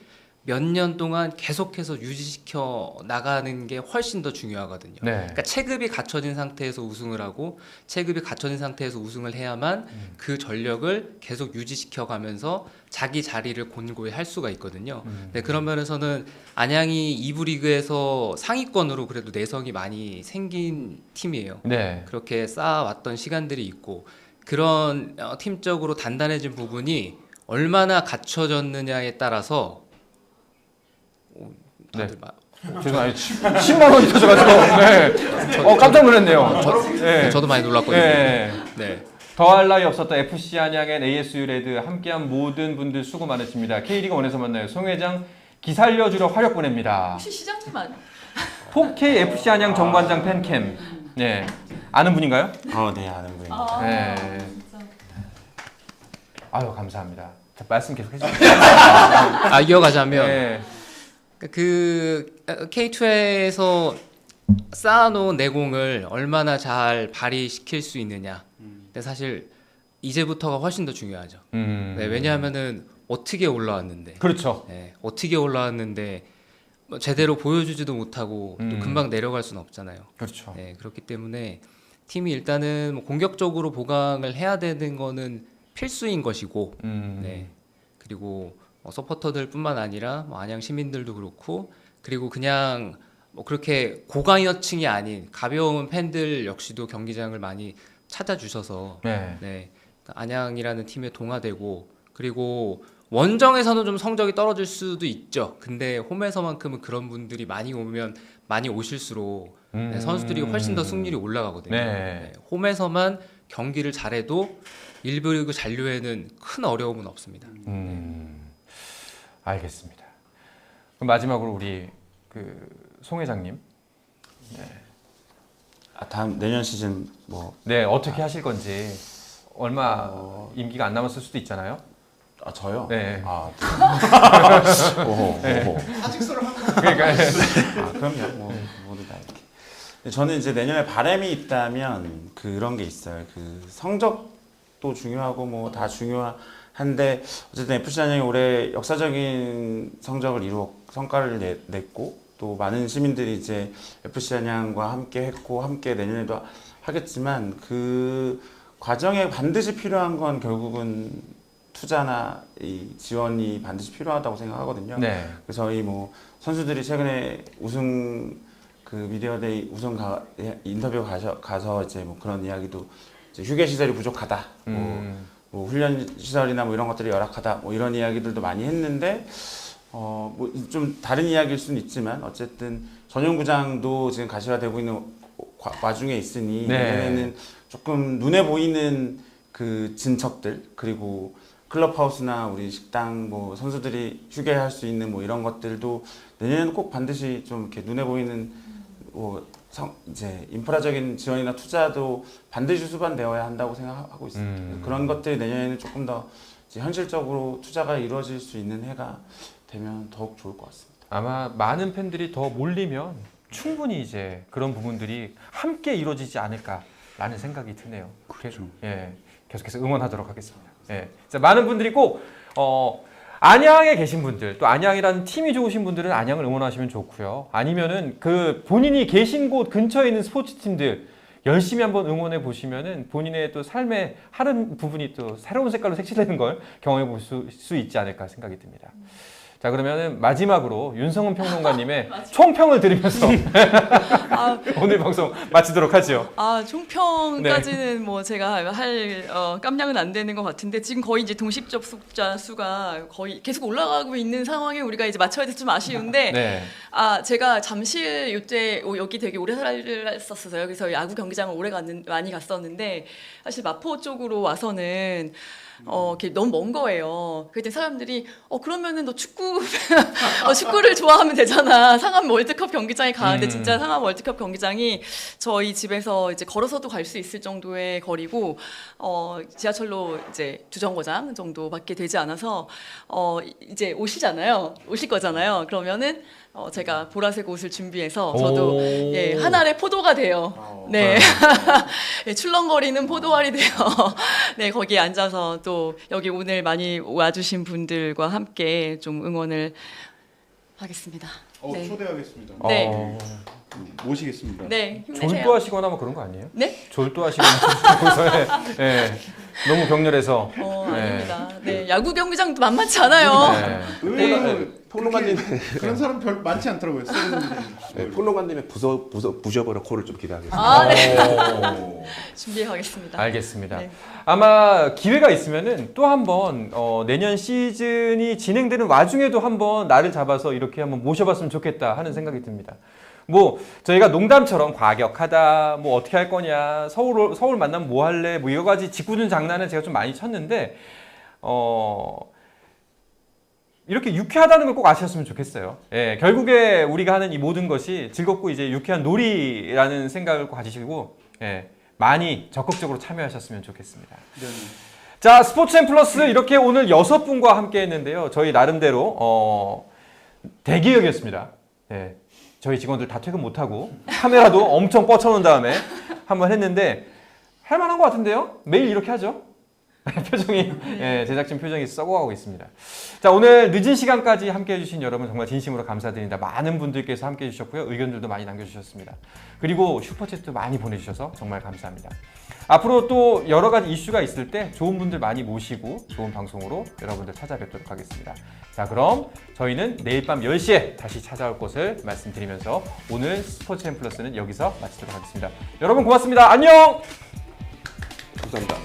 몇 년 동안 계속해서 유지시켜 나가는 게 훨씬 더 중요하거든요. 네. 그러니까 체급이 갖춰진 상태에서 우승을 하고 체급이 갖춰진 상태에서 우승을 해야만 그 전력을 계속 유지시켜 가면서 자기 자리를 곤고히 할 수가 있거든요. 네, 그런 면에서는 안양이 2부 리그에서 상위권으로 그래도 내성이 많이 생긴 팀이에요. 네. 그렇게 쌓아왔던 시간들이 있고 그런 팀적으로 단단해진 부분이 얼마나 갖춰졌느냐에 따라서 다들 죄송해요. 10만 원이 터져가지고 네. 깜짝 놀랐네요. 네. 저도 많이 놀랐거든요. 네. 네. 더할 나위 없었던 FC 안양의 ASU 레드 함께한 모든 분들 수고 많으십니다. K리그 1에서 만나요. 송 회장 기살려주러 화력 보냅니다. 혹시 시장님 아니? 4K FC 안양 정관장 팬캠. 네. 아는 분인가요? 네, 아는 분입니다. 네. 아유, 감사합니다. 자, 말씀 계속 해주세요. 이어가자면 네. 그 K2에서 쌓아놓은 내공을 얼마나 잘 발휘시킬 수 있느냐. 근데 사실 이제부터가 훨씬 더 중요하죠. 네, 왜냐하면은 어떻게 올라왔는데, 그렇죠. 네, 어떻게 올라왔는데 뭐 제대로 보여주지도 못하고 또 금방 내려갈 수는 없잖아요. 그렇죠. 네, 그렇기 때문에 팀이 일단은 뭐 공격적으로 보강을 해야 되는 거는 필수인 것이고, 네, 그리고 서포터들뿐만 아니라 뭐 안양 시민들도 그렇고, 그리고 그냥 뭐 그렇게 고강여층이 아닌 가벼운 팬들 역시도 경기장을 많이 찾아주셔서 네. 네, 안양이라는 팀에 동화되고, 그리고 원정에서는 좀 성적이 떨어질 수도 있죠. 근데 홈에서만큼은 그런 분들이 많이 오면 많이 오실수록 네, 선수들이 훨씬 더 승률이 올라가거든요. 네. 네, 홈에서만 경기를 잘해도 1부 리그 잔류에는 큰 어려움은 없습니다. 알겠습니다. 그럼 마지막으로 우리 송 회장님, 다음 내년 시즌 네, 어떻게 하실 건지, 얼마 임기가 안 남았을 수도 있잖아요. 저요? 네. 오호. 사직서를 한 그러니까 그럼요. 모두 다 이렇게. 근데 저는 이제 내년에 바람이 있다면 그런 게 있어요. 그 성적도 중요하고 뭐 다 중요한데 어쨌든 FC 안양이 올해 역사적인 성적을 성과를 냈고 또 많은 시민들이 이제 FC 안양과 함께 했고 함께 내년에도 하겠지만 그 과정에 반드시 필요한 건 결국은 투자나 이 지원이 반드시 필요하다고 생각하거든요. 네. 그래서 저희 뭐 선수들이 최근에 우승 그 미디어데이 인터뷰 가서 이제 뭐 그런 이야기도 이제 휴게 시설이 부족하다. 뭐 훈련 시설이나 뭐 이런 것들이 열악하다. 뭐 이런 이야기들도 많이 했는데 뭐 좀 다른 이야기일 수는 있지만 어쨌든 전용구장도 지금 가시화되고 있는 와중에 있으니 네. 내년에는 조금 눈에 보이는 그 진척들 그리고 클럽하우스나 우리 식당 뭐 선수들이 휴게할 수 있는 뭐 이런 것들도 내년에는 꼭 반드시 좀 이렇게 눈에 보이는 뭐 이제 인프라적인 지원이나 투자도 반드시 수반되어야 한다고 생각하고 있습니다. 그런 것들이 내년에는 조금 더 이제 현실적으로 투자가 이루어질 수 있는 해가 되면 더욱 좋을 것 같습니다. 아마 많은 팬들이 더 몰리면 충분히 이제 그런 부분들이 함께 이루어지지 않을까라는 생각이 드네요. 그렇죠. 예, 계속해서 응원하도록 하겠습니다. 예, 자, 많은 분들이 꼭 안양에 계신 분들, 또 안양이라는 팀이 좋으신 분들은 안양을 응원하시면 좋고요. 아니면은 그 본인이 계신 곳 근처에 있는 스포츠 팀들 열심히 한번 응원해 보시면은 본인의 또 삶의 하는 부분이 또 새로운 색깔로 색칠되는 걸 경험해 볼 수 있지 않을까 생각이 듭니다. 자, 그러면은 마지막으로 윤성은 평론가님의 총평을 들으면서 오늘 방송 마치도록 하죠. 총평까지는 뭐 제가 할 깜냥은 안 되는 것 같은데 지금 거의 이제 동시 접속자 수가 거의 계속 올라가고 있는 상황에 우리가 이제 맞춰야 돼서 좀 아쉬운데 네. 제가 잠실 요때 여기 되게 오래 살았었어요. 그래서 야구 경기장을 많이 갔었는데 사실 마포 쪽으로 와서는 이렇게 너무 먼 거예요. 그때 사람들이 그러면은 너 축구를 좋아하면 되잖아. 상암 월드컵 경기장에 가는데 진짜 상암 월드컵 경기장이 저희 집에서 이제 걸어서도 갈 수 있을 정도의 거리고 지하철로 이제 두 정거장 정도밖에 되지 않아서 이제 오실 거잖아요. 그러면은 제가 보라색 옷을 준비해서 저도 예, 한 알의 포도가 돼요. 네, 예, 출렁거리는 포도알이 돼요. 네, 거기에 앉아서 또 여기 오늘 많이 와주신 분들과 함께 좀 응원을 하겠습니다. 네. 초대하겠습니다. 네. 모시겠습니다. 네, 힘내세요. 졸도하시거나 뭐 그런 거 아니에요? 네? 졸도하시거나 예, 너무 격렬해서. 아닙니다. 네, 야구 경기장도 만만치 않아요. 네. 의외로 평론가님 그런 사람 별 많지 않더라고요. 네, 평론가님의 부셔버려 콜을 좀 기대하겠습니다. 네. 준비하겠습니다. 알겠습니다. 네. 아마 기회가 있으면은 또 한번 내년 시즌이 진행되는 와중에도 한번 날을 잡아서 이렇게 한번 모셔봤으면 좋겠다 하는 생각이 듭니다. 뭐 저희가 농담처럼 과격하다, 뭐 어떻게 할 거냐, 서울 만나면 뭐 할래, 뭐 여러 가지 짓궂은 장난을 제가 좀 많이 쳤는데 이렇게 유쾌하다는 걸 꼭 아셨으면 좋겠어요. 예, 결국에 우리가 하는 이 모든 것이 즐겁고 이제 유쾌한 놀이라는 생각을 꼭 가지시고 예, 많이 적극적으로 참여하셨으면 좋겠습니다. 네. 자, 스포츠앤 플러스 이렇게 오늘 6분과 함께 했는데요. 저희 나름대로 대기획이었습니다. 예, 저희 직원들 다 퇴근 못하고 카메라도 엄청 뻗쳐놓은 다음에 한번 했는데 할만한 것 같은데요? 매일 이렇게 하죠? 표정이 예, 제작진 표정이 썩어가고 있습니다. 자, 오늘 늦은 시간까지 함께 해주신 여러분 정말 진심으로 감사드립니다. 많은 분들께서 함께 해주셨고요. 의견들도 많이 남겨주셨습니다. 그리고 슈퍼챗도 많이 보내주셔서 정말 감사합니다. 앞으로 또 여러 가지 이슈가 있을 때 좋은 분들 많이 모시고 좋은 방송으로 여러분들 찾아뵙도록 하겠습니다. 자, 그럼 저희는 내일 밤 10시에 다시 찾아올 것을 말씀드리면서 오늘 스포츠앤 플러스는 여기서 마치도록 하겠습니다. 여러분 고맙습니다. 안녕! 감사합니다.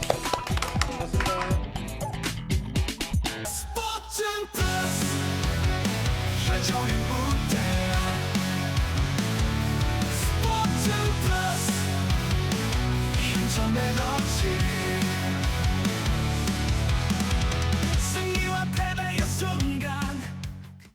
한정의 무대 스포츠 플러스 인터넷 없이